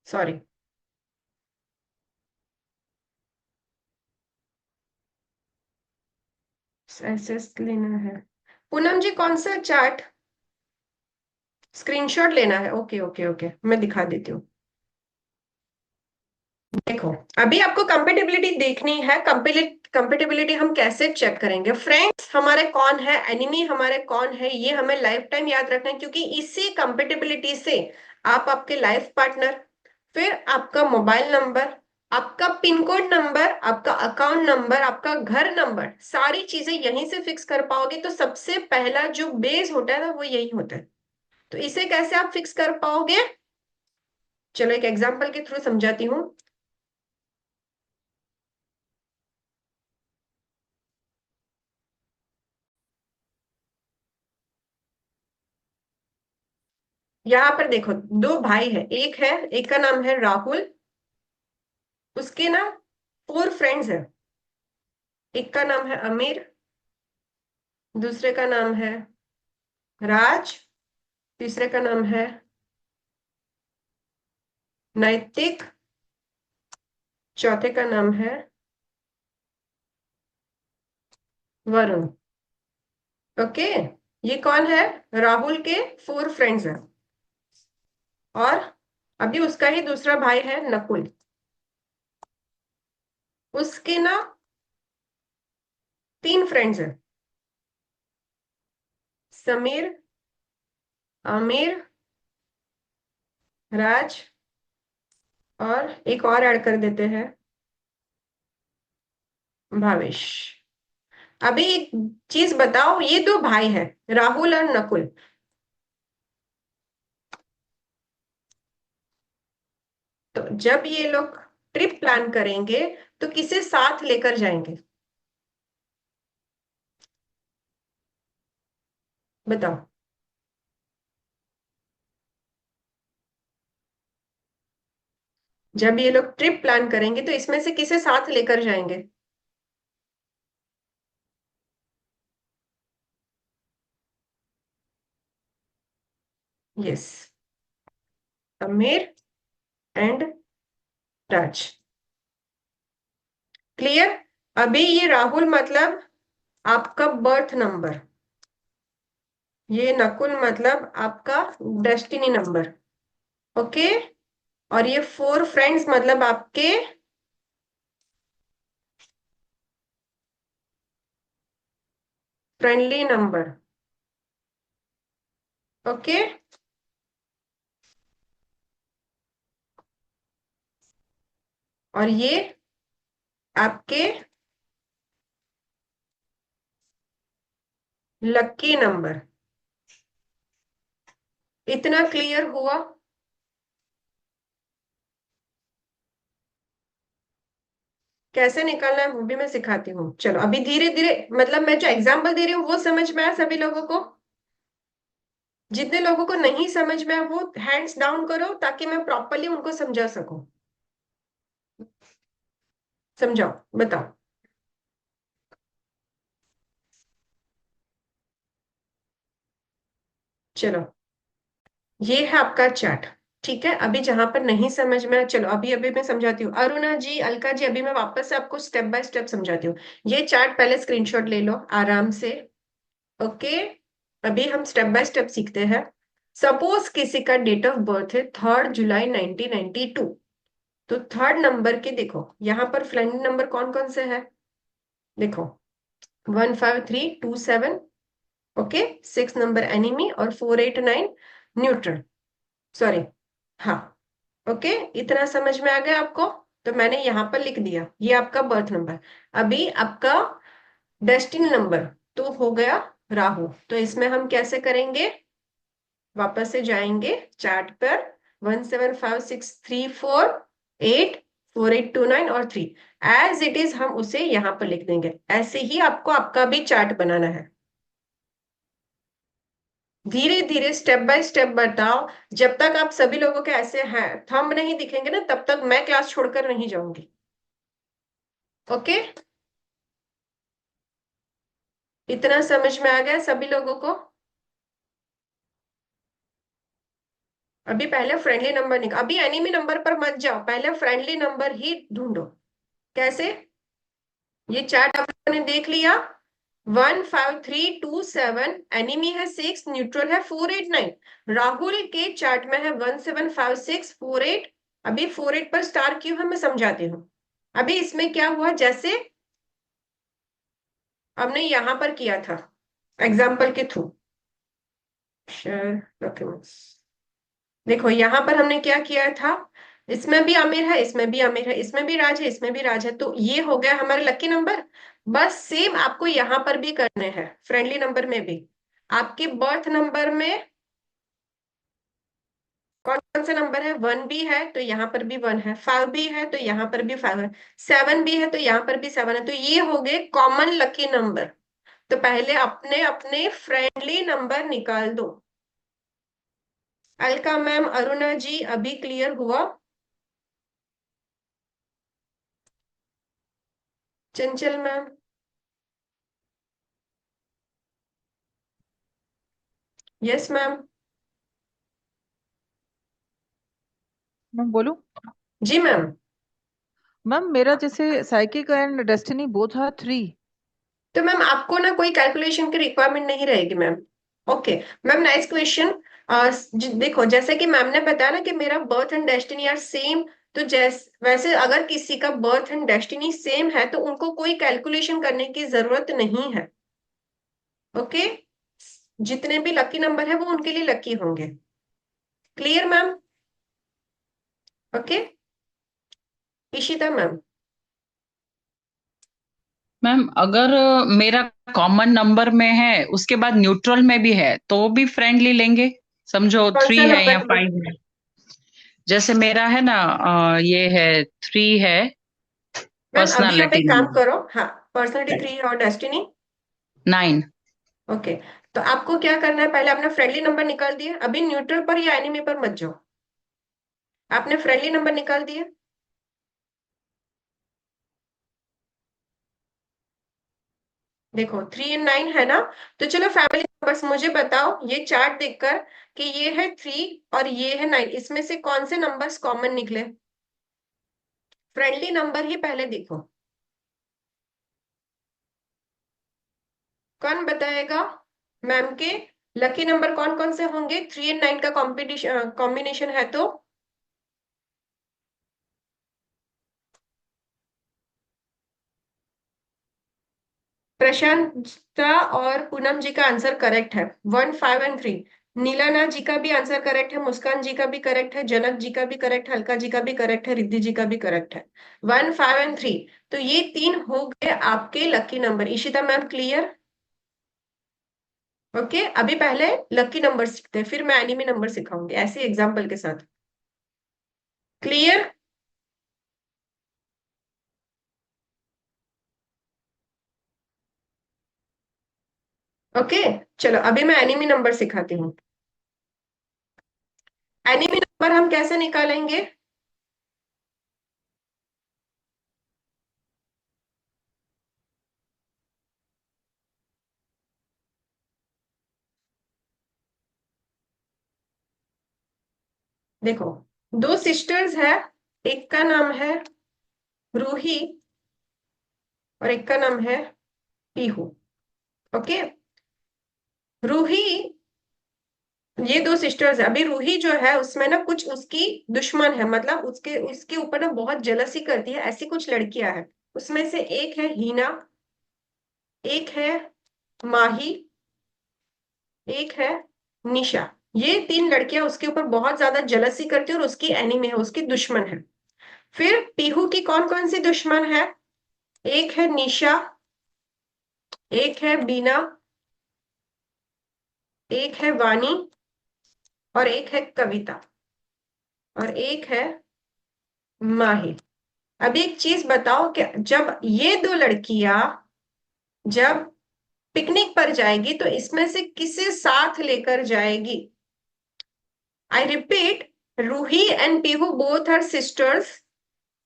सॉरी, ऐसे लेना है। पूनम जी कौन सा चार्ट? स्क्रीनशॉट लेना है? ओके ओके ओके, मैं दिखा देती हूँ। देखो, अभी आपको कंपेटेबिलिटी देखनी है। कंपेटेबिलिटी हम कैसे चेक करेंगे? फ्रेंड्स हमारे कौन है, एनिमी हमारे कौन है, ये हमें लाइफ टाइम याद रखना है, क्योंकि इसी कंपेटेबिलिटी से आप आपके लाइफ पार्टनर, फिर आपका मोबाइल नंबर, आपका पिन कोड नंबर, आपका अकाउंट नंबर, आपका घर नंबर, सारी चीजें यहीं से फिक्स कर पाओगे। तो सबसे पहला जो बेस होता है ना, वो यही होता है। तो इसे कैसे आप फिक्स कर पाओगे? चलो एक एग्जांपल के थ्रू समझाती हूँ। यहाँ पर देखो, दो भाई है, एक का नाम है राहुल, उसके ना 4 फ्रेंड्स है। एक का नाम है अमीर, दूसरे का नाम है राज, तीसरे का नाम है नैतिक, चौथे का नाम है वरुण। ओके, ये कौन है? राहुल के 4 फ्रेंड्स हैं। और अभी उसका ही दूसरा भाई है नकुल, उसके ना 3 फ्रेंड्स हैं, समीर, आमिर, राज, और एक और ऐड कर देते हैं, भावेश। अभी एक चीज बताओ, ये दो भाई हैं, राहुल और नकुल, तो जब ये लोग ट्रिप प्लान करेंगे तो किसे साथ लेकर जाएंगे? बताओ। जब ये लोग ट्रिप प्लान करेंगे तो इसमें से किसे साथ लेकर जाएंगे? Yes, Aamir and Raj. Clear? अभी ये राहुल मतलब आपका बर्थ नंबर, ये नकुल मतलब आपका डेस्टिनी नंबर। ओके, और ये 4 फ्रेंड्स मतलब आपके फ्रेंडली नंबर। ओके, और ये आपके लकी नंबर। इतना क्लियर हुआ? कैसे निकालना है वो भी मैं सिखाती हूँ। चलो अभी धीरे धीरे, मतलब मैं जो एग्जांपल दे रही हूँ वो समझ में आया सभी लोगों को? जितने लोगों को नहीं समझ में आया वो हैंड्स डाउन करो, ताकि मैं प्रॉपरली उनको समझा सकूं। समझाओ, बताओ। चलो, ये है आपका चैट। ठीक है, अभी जहां पर नहीं समझ में आया, चलो अभी अभी मैं समझाती हूँ। अरुणा जी, अलका जी, अभी मैं वापस से आपको स्टेप बाय स्टेप समझाती हूँ। ये चैट पहले स्क्रीनशॉट ले लो आराम से। ओके, अभी हम स्टेप बाय स्टेप सीखते हैं। सपोज किसी का डेट ऑफ बर्थ है 3 जुलाई 1992। तो 3rd नंबर के देखो, यहाँ पर फ्रेंड नंबर कौन कौन से है? देखो, 15327, ओके, 6 नंबर एनिमी, और 489 न्यूट्रल। सॉरी, हाँ। ओके, इतना समझ में आ गया आपको? तो मैंने यहाँ पर लिख दिया, ये आपका बर्थ नंबर। अभी आपका डेस्टिनी नंबर तो हो गया राहु। तो इसमें हम कैसे करेंगे? वापस से जाएंगे चार्ट पर, 17563484829 और 3, एज इट इज हम उसे यहाँ पर लिख देंगे। ऐसे ही आपको आपका भी चार्ट बनाना है। धीरे धीरे स्टेप बाय स्टेप बताओ। जब तक आप सभी लोगों के ऐसे हैं थंब नहीं दिखेंगे ना, तब तक मैं क्लास छोड़कर नहीं जाऊंगी। ओके, इतना समझ में आ गया सभी लोगों को? अभी पहले फ्रेंडली नंबर निकाल, अभी एनिमी नंबर पर मत जाओ, पहले फ्रेंडली नंबर ही ढूंढो। कैसे? ये चार्ट आपने देख लिया, 15327, एनिमी है 6, न्यूट्रल है 489। राहुल के चार्ट में है 175648 अभी 48 पर स्टार क्यों है मैं समझाती हूँ। अभी इसमें क्या हुआ, जैसे हमने यहां पर किया था एग्जाम्पल के थ्रू, शेयर डॉक्यूमेंट्स। देखो यहां पर हमने क्या किया था, इसमें भी आमिर है, इसमें भी आमिर है, इसमें भी राज है, इसमें भी राज है, तो ये हो गया हमारे लकी नंबर। बस सेम आपको यहां पर भी करने हैं, फ्रेंडली नंबर में भी। आपके बर्थ नंबर में कौन कौन सा नंबर है, 1 भी है तो यहाँ पर भी 1 है, 5 भी है तो यहाँ पर भी 5 है, 7 भी है तो यहाँ पर भी 7 है, तो ये हो गए कॉमन लकी नंबर। तो पहले अपने अपने फ्रेंडली नंबर निकाल दो। अलका मैम, अरुणा जी, अभी क्लियर हुआ? चंचल मैम, यस मैम। मैम बोलूं? जी मैम। मैम मेरा जैसे psychic and destiny both are 3। तो मैम आपको ना कोई कैलकुलेशन की रिक्वायरमेंट नहीं रहेगी ma'am. Okay ma'am, next question. देखो जैसे कि मैम ने बताया ना कि मेरा birth and destiny are same, तो वैसे अगर किसी का बर्थ एंड डेस्टिनी सेम है तो उनको कोई कैलकुलेशन करने की जरूरत नहीं है। ओके, जितने भी लकी नंबर है वो उनके लिए लकी होंगे। Clear ma'am? Okay, Ishita ma'am. Ma'am अगर मेरा कॉमन नंबर में है उसके बाद न्यूट्रल में भी है तो भी फ्रेंडली लेंगे, समझो कौन सा 3 है या नंबर में? 5 है। जैसे मेरा है ना, ये है 3 है मैम अभी आप पर्सनालिटी एक काम नंबर, करो, हाँ, पर्सनैलिटी 3 और डेस्टिनी। 9। ओके, तो आपको क्या करना है, पहले अपना फ्रेंडली नंबर निकाल दिए, अभी न्यूट्रल पर या एनिमी पर मत जाओ, आपने फ्रेंडली नंबर निकाल दिए। देखो 3 एंड 9 है ना, तो चलो फैमिली नंबर्स मुझे बताओ ये चार्ट देखकर कि ये है 3 और ये है 9, इसमें से कौन से नंबर्स कॉमन निकले। फ्रेंडली नंबर ही पहले देखो, कौन बताएगा मैम के लकी नंबर कौन कौन से होंगे, 3 एंड 9 का कॉम्पिटिशन कॉम्बिनेशन है तो। प्रशांता और पूनम जी का आंसर करेक्ट है, 1, 5 एंड 3। नीलाना जी का भी आंसर करेक्ट है, मुस्कान जी का भी करेक्ट है, जनक जी का भी करेक्ट है, अलका जी का भी करेक्ट है, रिद्धि जी का भी करेक्ट है, 1, 5 एंड 3। तो ये 3 हो गए आपके lucky number. Ishita ma'am clear? Okay, अभी पहले लकी नंबर सीखते हैं, फिर मैं एनिमी नंबर सिखाऊंगी ऐसे एग्जाम्पल के साथ। क्लियर? ओके, चलो अभी मैं एनिमी नंबर सिखाती हूँ। एनिमी नंबर हम कैसे निकालेंगे, देखो दो सिस्टर्स है, एक का नाम है रूही और एक का नाम है पीहू। ओके, रूही, ये दो सिस्टर्स है, अभी रूही जो है उसमें ना कुछ उसकी दुश्मन है, मतलब उसके उसके ऊपर ना बहुत जलसी करती है, ऐसी कुछ लड़कियां हैं। उसमें से एक है हीना, एक है माही, एक है निशा। ये 3 लड़कियां उसके ऊपर बहुत ज्यादा जलसी करती है और उसकी एनिमी है, उसकी दुश्मन है। फिर पीहू की कौन कौन सी दुश्मन है, एक है निशा, एक है बीना, एक है वानी और एक है कविता और एक है माही। अभी एक चीज बताओ कि जब ये दो लड़कियां जब पिकनिक पर जाएगी तो इसमें से किसे साथ लेकर जाएगी। I repeat, Ruhi and Pihu both are sisters.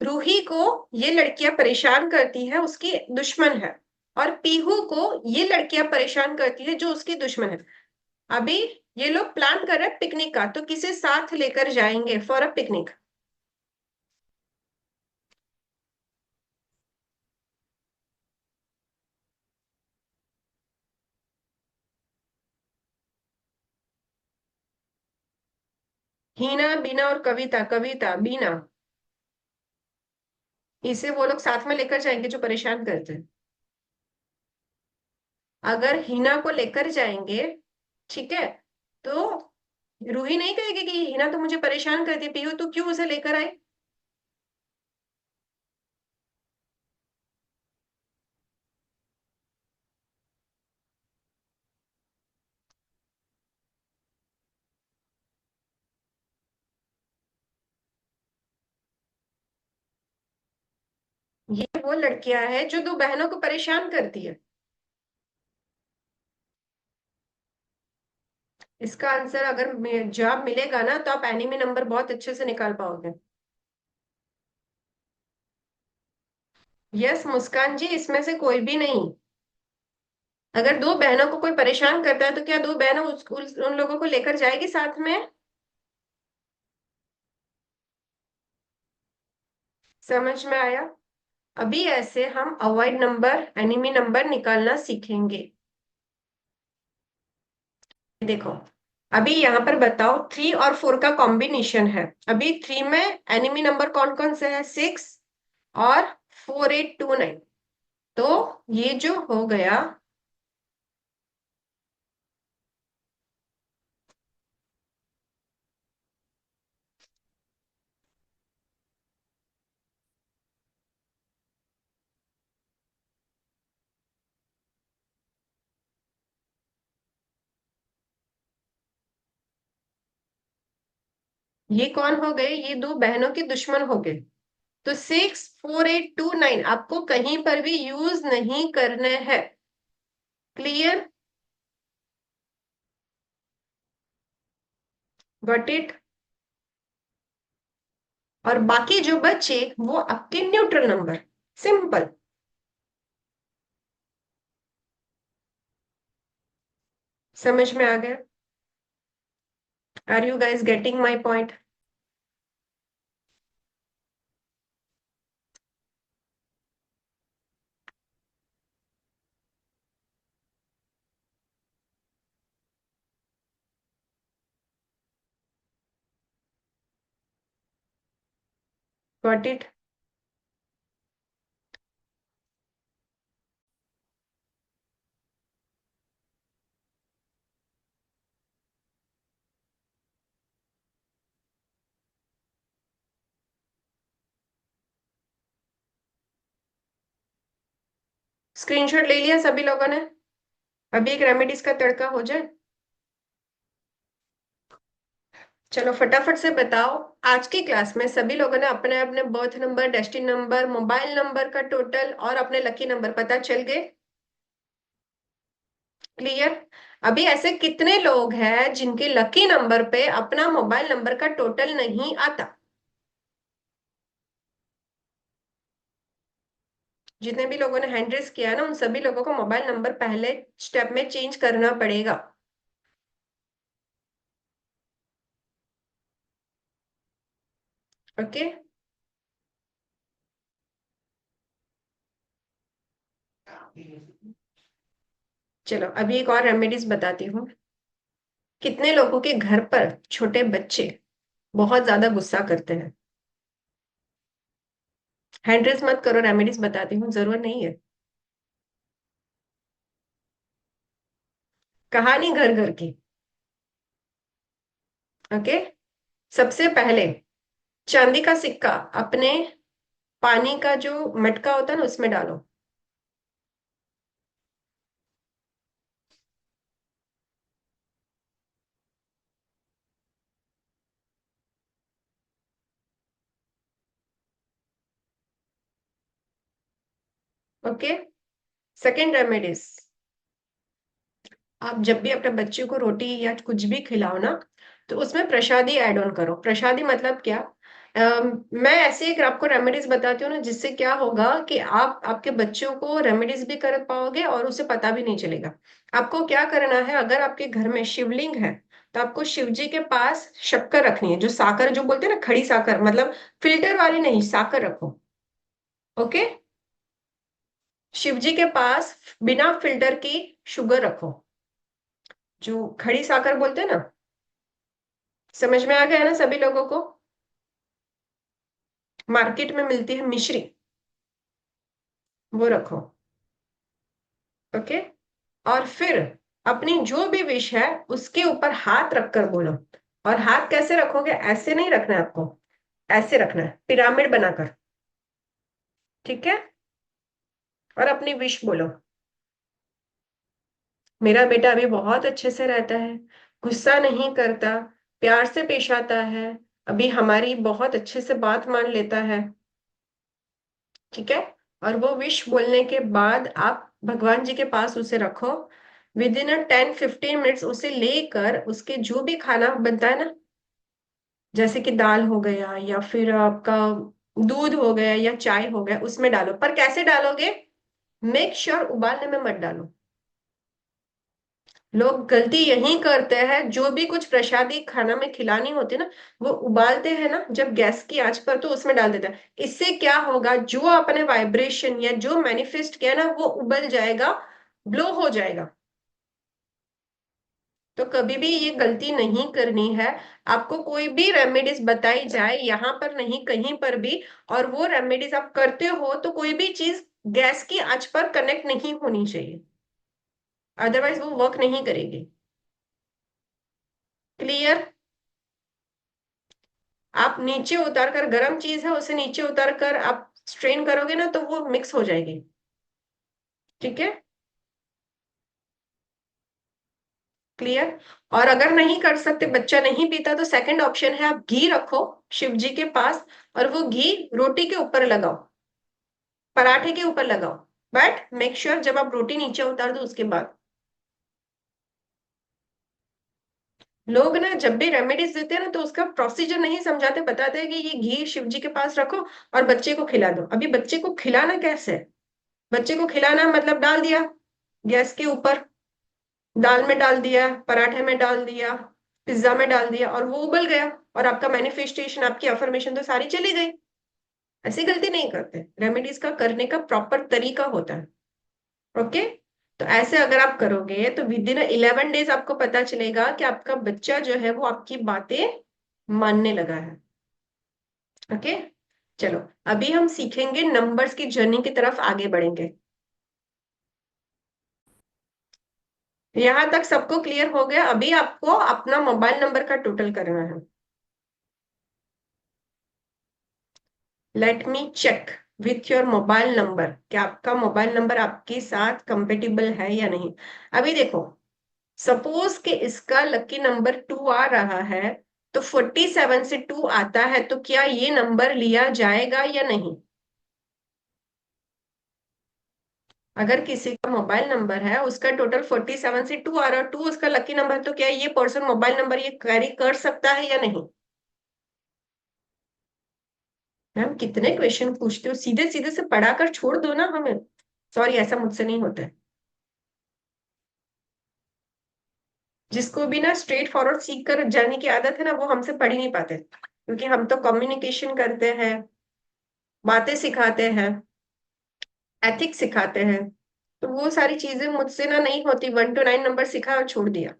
Ruhi को ये लड़कियां परेशान करती है, उसकी दुश्मन है, और पीहू को ये लड़कियां परेशान करती है जो उसकी दुश्मन है। अभी ये लोग प्लान कर रहे हैं पिकनिक का, तो किसे साथ लेकर जाएंगे फॉर अ पिकनिक। हीना, बीना और कविता, कविता, बीना, इसे वो लोग साथ में लेकर जाएंगे जो परेशान करते हैं। अगर हीना को लेकर जाएंगे, ठीक है, तो रूही नहीं कहेगी कि हीना तो मुझे परेशान करती है, पीयू तू क्यों उसे लेकर आई। ये वो लड़कियां हैं जो दो बहनों को परेशान करती है। इसका आंसर अगर जवाब मिलेगा ना तो आप एनिमी नंबर बहुत अच्छे से निकाल पाओगे। यस मुस्कान जी, इसमें से कोई भी नहीं। अगर दो बहनों को कोई परेशान करता है तो क्या दो बहनों उन लोगों को लेकर जाएगी साथ में। समझ में आया। अभी ऐसे हम अवॉइड नंबर, एनिमी नंबर निकालना सीखेंगे। देखो, अभी यहाँ पर बताओ 3 और 4 का कॉम्बिनेशन है। अभी 3 में एनिमी नंबर कौन कौन से है, 6 और 4829। तो ये जो हो गया, ये कौन हो गए, ये दो बहनों के दुश्मन हो गए। तो 64829 आपको कहीं पर भी यूज नहीं करने हैं। Clear, got it. और बाकी जो बचे वो आपके न्यूट्रल नंबर, सिंपल। समझ में आ गया। Are you guys getting my point. Got it. Screenshot ले लिया सभी लोगों ने। अभी एक रेमेडीज का तड़का हो जाए। चलो फटाफट से बताओ, आज की क्लास में सभी लोगों ने अपने अपने birth number, destiny number, mobile number का टोटल और अपने लकी नंबर पता चल गए। क्लियर। अभी ऐसे कितने लोग हैं जिनके लकी नंबर पे अपना मोबाइल नंबर का टोटल नहीं आता। जितने भी लोगों ने हैंड रेस किया है ना, उन सभी लोगों को मोबाइल नंबर पहले स्टेप में चेंज करना पड़ेगा। ओके। चलो अभी एक और रेमेडीज बताती हूँ। कितने लोगों के घर पर छोटे बच्चे बहुत ज्यादा गुस्सा करते हैं। हैंड रेस मत करो, रेमेडीज बताती हूँ, जरूरत नहीं है। कहानी घर घर की। ओके। सबसे पहले चांदी का सिक्का अपने पानी का जो मटका होता है ना उसमें डालो। ओके। सेकेंड रेमेडीज, आप जब भी अपने बच्चे को रोटी या कुछ भी खिलाओ ना, तो उसमें प्रसादी ऐड ऑन करो। प्रसादी मतलब क्या, मैं ऐसे एक आपको रेमेडीज बताती हूँ ना, जिससे क्या होगा कि आप आपके बच्चों को रेमेडीज भी कर पाओगे और उसे पता भी नहीं चलेगा। आपको क्या करना है, अगर आपके घर में शिवलिंग है तो आपको शिव जी के पास शक्कर रखनी है, जो साकर जो बोलते हैं ना, खड़ी साकर, मतलब फिल्टर वाली नहीं, साकर रखो। ओके। शिव जी के पास बिना फिल्टर की शुगर रखो, जो खड़ी साकर बोलते हैं ना, समझ में आ गया ना सभी लोगों को? मार्केट में मिलती है मिश्री, वो रखो। ओके। और फिर अपनी जो भी विश है उसके ऊपर हाथ रखकर बोलो। और हाथ कैसे रखोगे? ऐसे नहीं रखना है आपको, ऐसे रखना है, पिरामिड बनाकर। ठीक है। और अपनी विश बोलो। मेरा बेटा अभी बहुत अच्छे से रहता है, गुस्सा नहीं करता, प्यार से पेश आता है, अभी हमारी बहुत अच्छे से बात मान लेता है। ठीक है। और वो विश बोलने के बाद आप भगवान जी के पास उसे रखो। विद इन 10-15 मिनट्स उसे लेकर उसके जो भी खाना बनता है ना, जैसे कि दाल हो गया या फिर आपका दूध हो गया या चाय हो गया, उसमें डालो। पर कैसे डालोगे? मेक श्योर उबालने में मत डालो। लोग गलती यही करते हैं, जो भी कुछ प्रसादी खाना में खिलानी होती है ना, वो उबालते हैं ना जब गैस की आंच पर, तो उसमें डाल देते हैं। इससे क्या होगा, जो आपने वाइब्रेशन या जो मैनिफेस्ट किया ना वो उबल जाएगा, ब्लो हो जाएगा। तो कभी भी ये गलती नहीं करनी है। आपको कोई भी रेमेडीज बताई जाए यहाँ पर नहीं कहीं पर भी, और वो रेमेडीज आप करते हो, तो कोई भी चीज गैस की आंच पर कनेक्ट नहीं होनी चाहिए, अदरवाइज वो वर्क नहीं करेगी। क्लियर? आप नीचे उतार कर, गर्म चीज है उसे नीचे उतार कर आप स्ट्रेन करोगे ना तो वो मिक्स हो जाएगी। ठीक है। क्लियर? और अगर नहीं कर सकते, बच्चा नहीं पीता, तो सेकंड ऑप्शन है आप घी रखो शिव जी के पास, और वो घी रोटी के ऊपर लगाओ, पराठे के ऊपर लगाओ। बट मेक श्योर जब आप रोटी नीचे उतार दो उसके बाद। लोग ना जब भी रेमेडीज देते हैं ना तो उसका प्रोसीजर नहीं समझाते, बताते हैं कि ये घी शिव जी के पास रखो और बच्चे को खिला दो। अभी बच्चे को खिलाना कैसे है? बच्चे को खिलाना मतलब डाल दिया गैस के ऊपर, दाल में डाल दिया, पराठे में डाल दिया, पिज्जा में डाल दिया, और वो उबल गया, और आपका मैनिफेस्टेशन, आपकी अफर्मेशन तो सारी चली गई। ऐसी गलती नहीं करते, रेमेडीज का करने का प्रॉपर तरीका होता है। ओके। तो ऐसे अगर आप करोगे तो विद इन 11 डेज आपको पता चलेगा कि आपका बच्चा जो है वो आपकी बातें मानने लगा है। ओके। चलो अभी हम सीखेंगे, नंबर्स की जर्नी की तरफ आगे बढ़ेंगे। यहां तक सबको क्लियर हो गया? अभी आपको अपना मोबाइल नंबर का टोटल करना है। Let me check with your mobile number, क्या आपका मोबाइल नंबर आपके साथ कंपेटिबल है या नहीं। अभी देखो, सपोज कि इसका लकी नंबर 2 आ रहा है, तो 47 से 2 आता है, तो क्या ये नंबर लिया जाएगा या नहीं? अगर किसी का मोबाइल नंबर है, उसका टोटल 47 से 2 आ रहा है, 2 उसका लकी नंबर, तो क्या ये पर्सन मोबाइल नंबर ये कैरी कर सकता है या नहीं? मैम कितने क्वेश्चन पूछते हो, सीधे सीधे से पढ़ाकर छोड़ दो ना हमें। सॉरी, ऐसा मुझसे नहीं होता है। जिसको भी ना स्ट्रेट फॉरवर्ड सीख कर जाने की आदत है ना, वो हमसे पढ़ ही नहीं पाते, क्योंकि हम तो कम्युनिकेशन करते हैं, बातें सिखाते हैं, एथिक्स सिखाते हैं। तो वो सारी चीजें मुझसे ना नहीं होती। 1 to 9 नंबर सिखा और छोड़ दिया।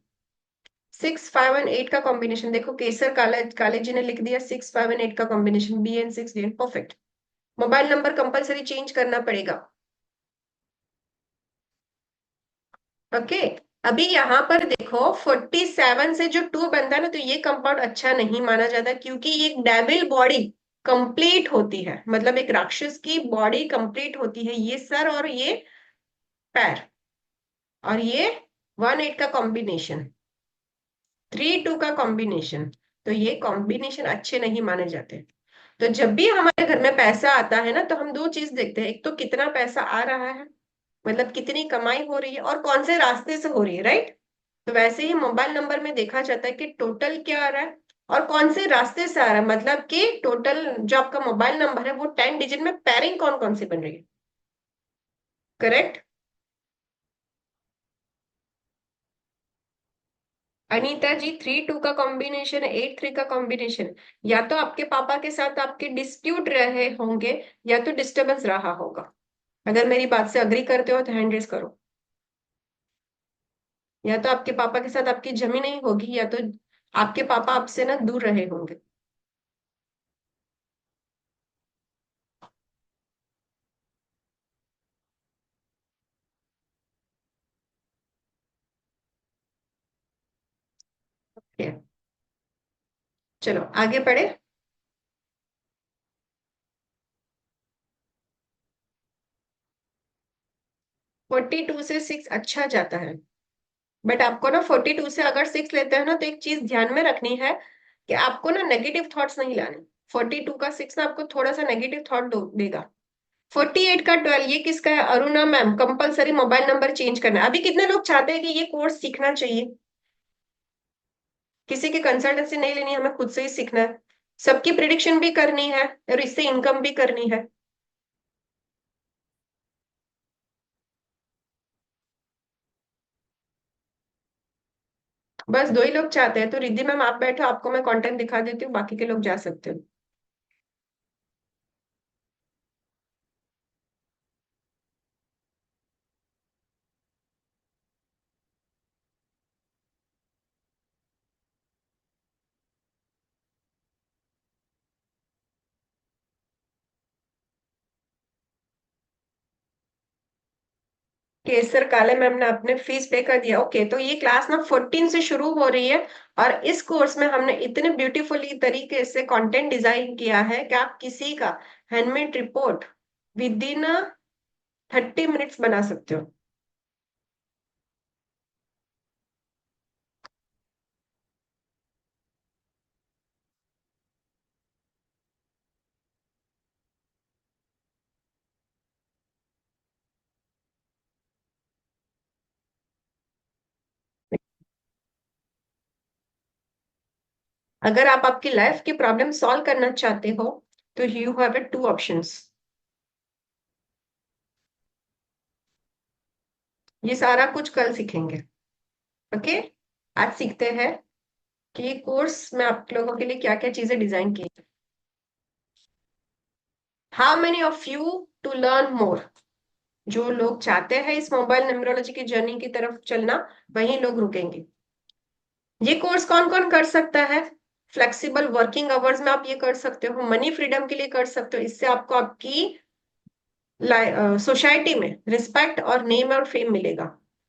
6, 5 and 8 का कॉम्बिनेशन देखो, केसर काला काले जी ने लिख दिया 6, 5 and 8 का combination, BN6DN perfect. Mobile number compulsory change करना पड़ेगा। ओके। अभी यहाँ पर देखो 47 से जो 2 बनता है ना, तो ये कंपाउंड अच्छा नहीं माना जाता, क्योंकि ये एक डेविल बॉडी कंप्लीट होती है, मतलब एक राक्षस की बॉडी कंप्लीट होती है, ये सर और ये पैर, और ये 1-8 का कॉम्बिनेशन, 3-2 का कॉम्बिनेशन, तो ये कॉम्बिनेशन अच्छे नहीं माने जाते। तो जब भी हमारे घर में पैसा आता है ना, तो हम दो चीज देखते हैं, एक तो कितना पैसा आ रहा है, मतलब कितनी कमाई हो रही है, और कौन से रास्ते से हो रही है, राइट? तो वैसे ही मोबाइल नंबर में देखा जाता है कि टोटल क्या आ रहा है और कौन से रास्ते से आ रहा है, मतलब कि टोटल जो आपका मोबाइल नंबर है वो 10 डिजिट में पैरिंग कौन कौन सी बन रही है। करेक्ट? अनीता जी, 3-2 का कॉम्बिनेशन, 8-3 का कॉम्बिनेशन, या तो आपके पापा के साथ आपके डिस्प्यूट रहे होंगे, या तो डिस्टर्बेंस रहा होगा। अगर मेरी बात से अग्री करते हो तो हैंड रेज करो। या तो आपके पापा के साथ आपकी जमी नहीं होगी, या तो आपके पापा आपसे ना दूर रहे होंगे। ओके, चलो आगे बढ़े। 42 से 6 अच्छा जाता है, बट आपको ना 42 से अगर 6 लेते हैं ना, तो एक चीज ध्यान में रखनी है कि आपको ना नेगेटिव थॉट्स नहीं लाने। 42 का 6 ना आपको थोड़ा सा नेगेटिव थॉट देगा। 48 का 12 ये किसका है? Aruna ma'am, compulsory mobile number change करना है। अभी कितने लोग चाहते हैं कि ये कोर्स सीखना चाहिए? किसी की कंसल्टेंसी नहीं लेनी, हमें खुद से ही सीखना है। सबकी प्रिडिक्शन भी करनी है और इससे इनकम भी करनी है। बस 2 ही लोग चाहते हैं, तो रिद्धि मैम आप बैठो, आपको मैं कंटेंट दिखा देती हूँ, बाकी के लोग जा सकते हो। केसर काले मैम ने अपने फीस पे कर दिया। ओके, तो ये क्लास ना 14 से शुरू हो रही है, और इस कोर्स में हमने इतने ब्यूटीफुली तरीके से कंटेंट डिजाइन किया है कि आप किसी का handmade report with in 30 minutes बना सकते हो। अगर आप आपकी लाइफ की प्रॉब्लम सॉल्व करना चाहते हो, तो यू हैव 2 ऑप्शंस। ये सारा कुछ कल सीखेंगे। ओके, आज सीखते हैं कि कोर्स में आप लोगों के लिए क्या क्या चीजें डिजाइन की है। How many of you to learn more? जो लोग चाहते हैं इस मोबाइल न्यूमरोलॉजी की जर्नी की तरफ चलना, वही लोग रुकेंगे। ये कोर्स कौन कौन कर सकता है? फ्लेक्सिबल वर्किंग आवर्स में आप ये कर सकते हो, मनी फ्रीडम के लिए कर सकते हो, इससे आपको आपकी सोसाइटी में रिस्पेक्ट और नेम और फेम मिलेगा।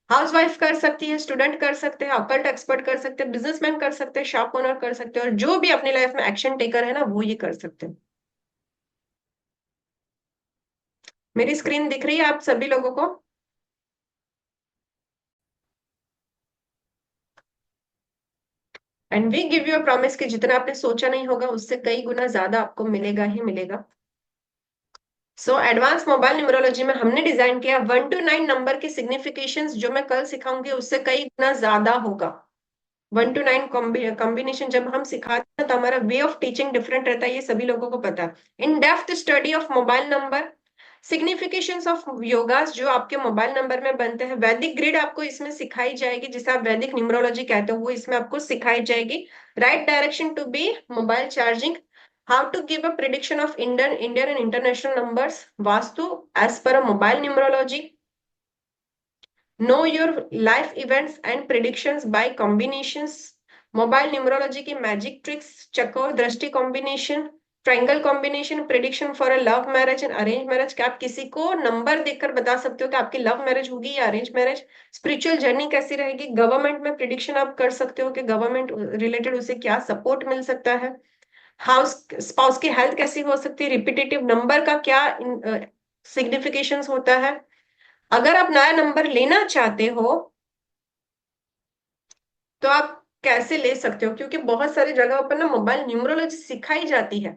हाउसवाइफ कर सकती है, स्टूडेंट कर सकते हैं, अकल्ट एक्सपर्ट कर सकते हैं, बिजनेसमैन कर सकते हैं, शॉप ओनर कर सकते हैं, और जो भी अपनी लाइफ में एक्शन टेकर है ना, वो ये कर सकते हैं। मेरी स्क्रीन दिख रही है आप सभी लोगों को? And we give you a promise कि जितना आपने सोचा नहीं होगा, उससे कई गुना ज्यादा आपको मिलेगा ही मिलेगा। सो एडवांस मोबाइल न्यूमरोलॉजी में हमने डिजाइन किया 1 to 9 नंबर के सिग्निफिकेशंस, जो मैं कल सिखाऊंगी उससे कई गुना ज्यादा होगा। 1 to 9 कॉम्बिनेशन जब हम सिखाते हैं, तो हमारा वे ऑफ टीचिंग डिफरेंट रहता है, ये सभी लोगों को पता है। In depth study of mobile number, significations of yogas जो आपके मोबाइल नंबर में बनते हैं, वैदिक ग्रिड आपको इसमें सिखाई जाएगी, जिसे आप वैदिक न्यूमरोलॉजी कहते हो, वो इसमें आपको सिखाई जाएगी। Right direction to be mobile charging, how to give a prediction of Indian and international numbers, vastu as per a mobile numerology, know your life events and predictions by combinations, mobile numerology की magic tricks, चकोर दृष्टि combination, triangle combination, prediction for a love marriage and arrange marriage, क्या आप किसी को number देखकर बता सकते हो कि आपकी लव मैरिज होगी या अरेंज मैरिज, स्पिरिचुअल जर्नी कैसी रहेगी, गवर्नमेंट में प्रिडिक्शन आप कर सकते हो कि गवर्नमेंट रिलेटेड उसे क्या सपोर्ट मिल सकता है, हाउस स्पाउस की हेल्थ कैसी हो सकती है, रिपीटेटिव नंबर का क्या सिग्निफिकेशन होता है। अगर आप नया नंबर लेना चाहते हो, तो आप कैसे ले सकते हो, क्योंकि बहुत सारी जगहों पर ना मोबाइल न्यूमरोलॉजी सिखाई जाती है,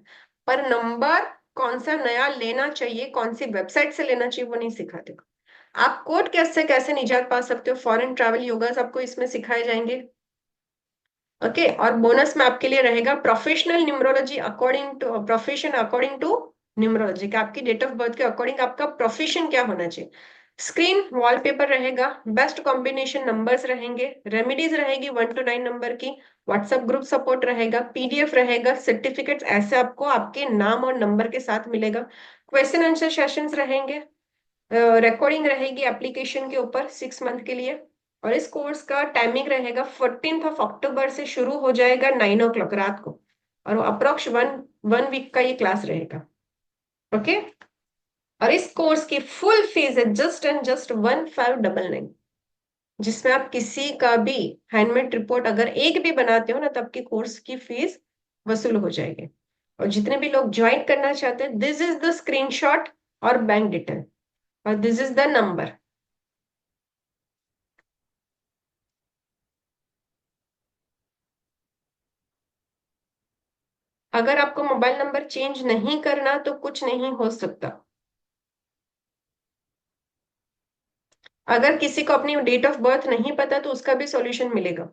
पर नंबर कौन सा नया लेना चाहिए, कौन सी वेबसाइट से लेना चाहिए, वो नहीं सिखाते। आप कोर्ट केस से कैसे निजात पा सकते हो, फॉरेन ट्रैवल योगास आपको इसमें सिखाए जाएंगे। ओके, और बोनस में आपके लिए रहेगा professional numerology according to profession according to numerology, कि आपकी डेट ऑफ बर्थ के अकॉर्डिंग आपका प्रोफेशन क्या होना चाहिए। स्क्रीन वॉलपेपर रहेगा, बेस्ट कॉम्बिनेशन नंबर्स रहेंगे, रेमेडीज रहेगी 1 to 9 नंबर की, व्हाट्सएप ग्रुप सपोर्ट रहेगा, पीडीएफ रहेगा, सर्टिफिकेट्स ऐसे आपको आपके नाम और नंबर के साथ मिलेगा, क्वेश्चन आंसर सेशंस रहेंगे, रिकॉर्डिंग रहेगी एप्लीकेशन के ऊपर 6 मंथ के लिए, और इस कोर्स का टाइमिंग रहेगा 14 अक्टूबर से शुरू हो जाएगा 9 o'clock रात को, और अप्रोक्स वन वीक का ये क्लास रहेगा। ओके, और इस कोर्स की फुल फीस है जस्ट एंड जस्ट 1599, जिसमें आप किसी का भी हैंडमेड रिपोर्ट अगर एक भी बनाते हो ना, तब की कोर्स की फीस वसूल हो जाएगी। और जितने भी लोग ज्वाइन करना चाहते हैं, दिस इज द स्क्रीनशॉट और बैंक डिटेल, और दिस इज द नंबर। अगर आपको मोबाइल नंबर चेंज नहीं करना तो कुछ नहीं हो सकता। अगर किसी को अपनी डेट ऑफ बर्थ नहीं पता तो उसका भी सॉल्यूशन मिलेगा।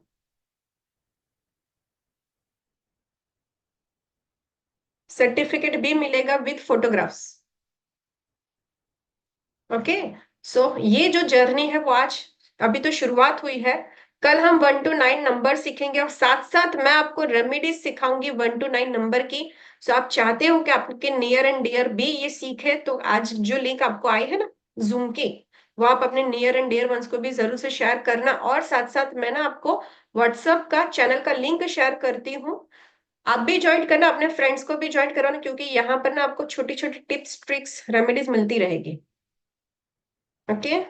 सर्टिफिकेट भी मिलेगा विद फोटोग्राफ्स। ओके, सो ये जो जर्नी है वो आज अभी तो शुरुआत हुई है। कल हम 1 to 9 नंबर सीखेंगे, और साथ साथ मैं आपको रेमेडीज सिखाऊंगी 1 to 9 नंबर की। सो आप चाहते हो कि आपके नियर एंड डियर भी ये सीखे, तो आज जो लिंक आपको आई है ना जूम की, वो आप अपने नियर एंड डियर वंस को भी जरूर से शेयर करना। और साथ साथ मैं ना आपको व्हाट्सएप का चैनल का लिंक शेयर करती हूँ, आप भी ज्वाइन करना, अपने फ्रेंड्स को भी ज्वाइन कराना, क्योंकि यहाँ पर ना आपको छोटी छोटी टिप्स ट्रिक्स रेमेडीज मिलती रहेगी। ओके,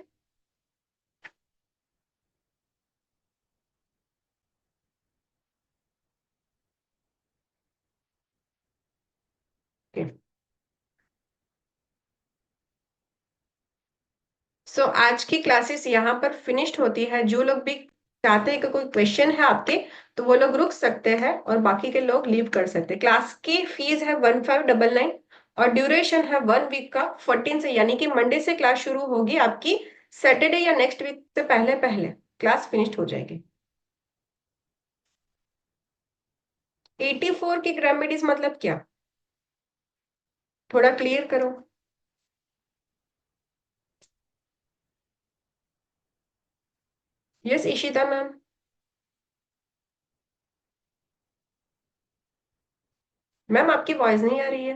सो आज की क्लासेस यहाँ पर फिनिश्ड होती है। जो लोग भी चाहते हैं कि कोई क्वेश्चन है आपके, तो वो लोग रुक सकते हैं और बाकी के लोग लीव कर सकते हैं। क्लास की फीस है 1599 और ड्यूरेशन है 1 वीक का, 14 से, यानी कि मंडे से क्लास शुरू होगी आपकी, सैटरडे या नेक्स्ट वीक से पहले पहले क्लास फिनिश्ड हो जाएगी। 84 की रेमेडीज मतलब क्या, थोड़ा क्लियर करो। Yes Ishita ma'am. मैम आपकी वॉइस नहीं आ रही है।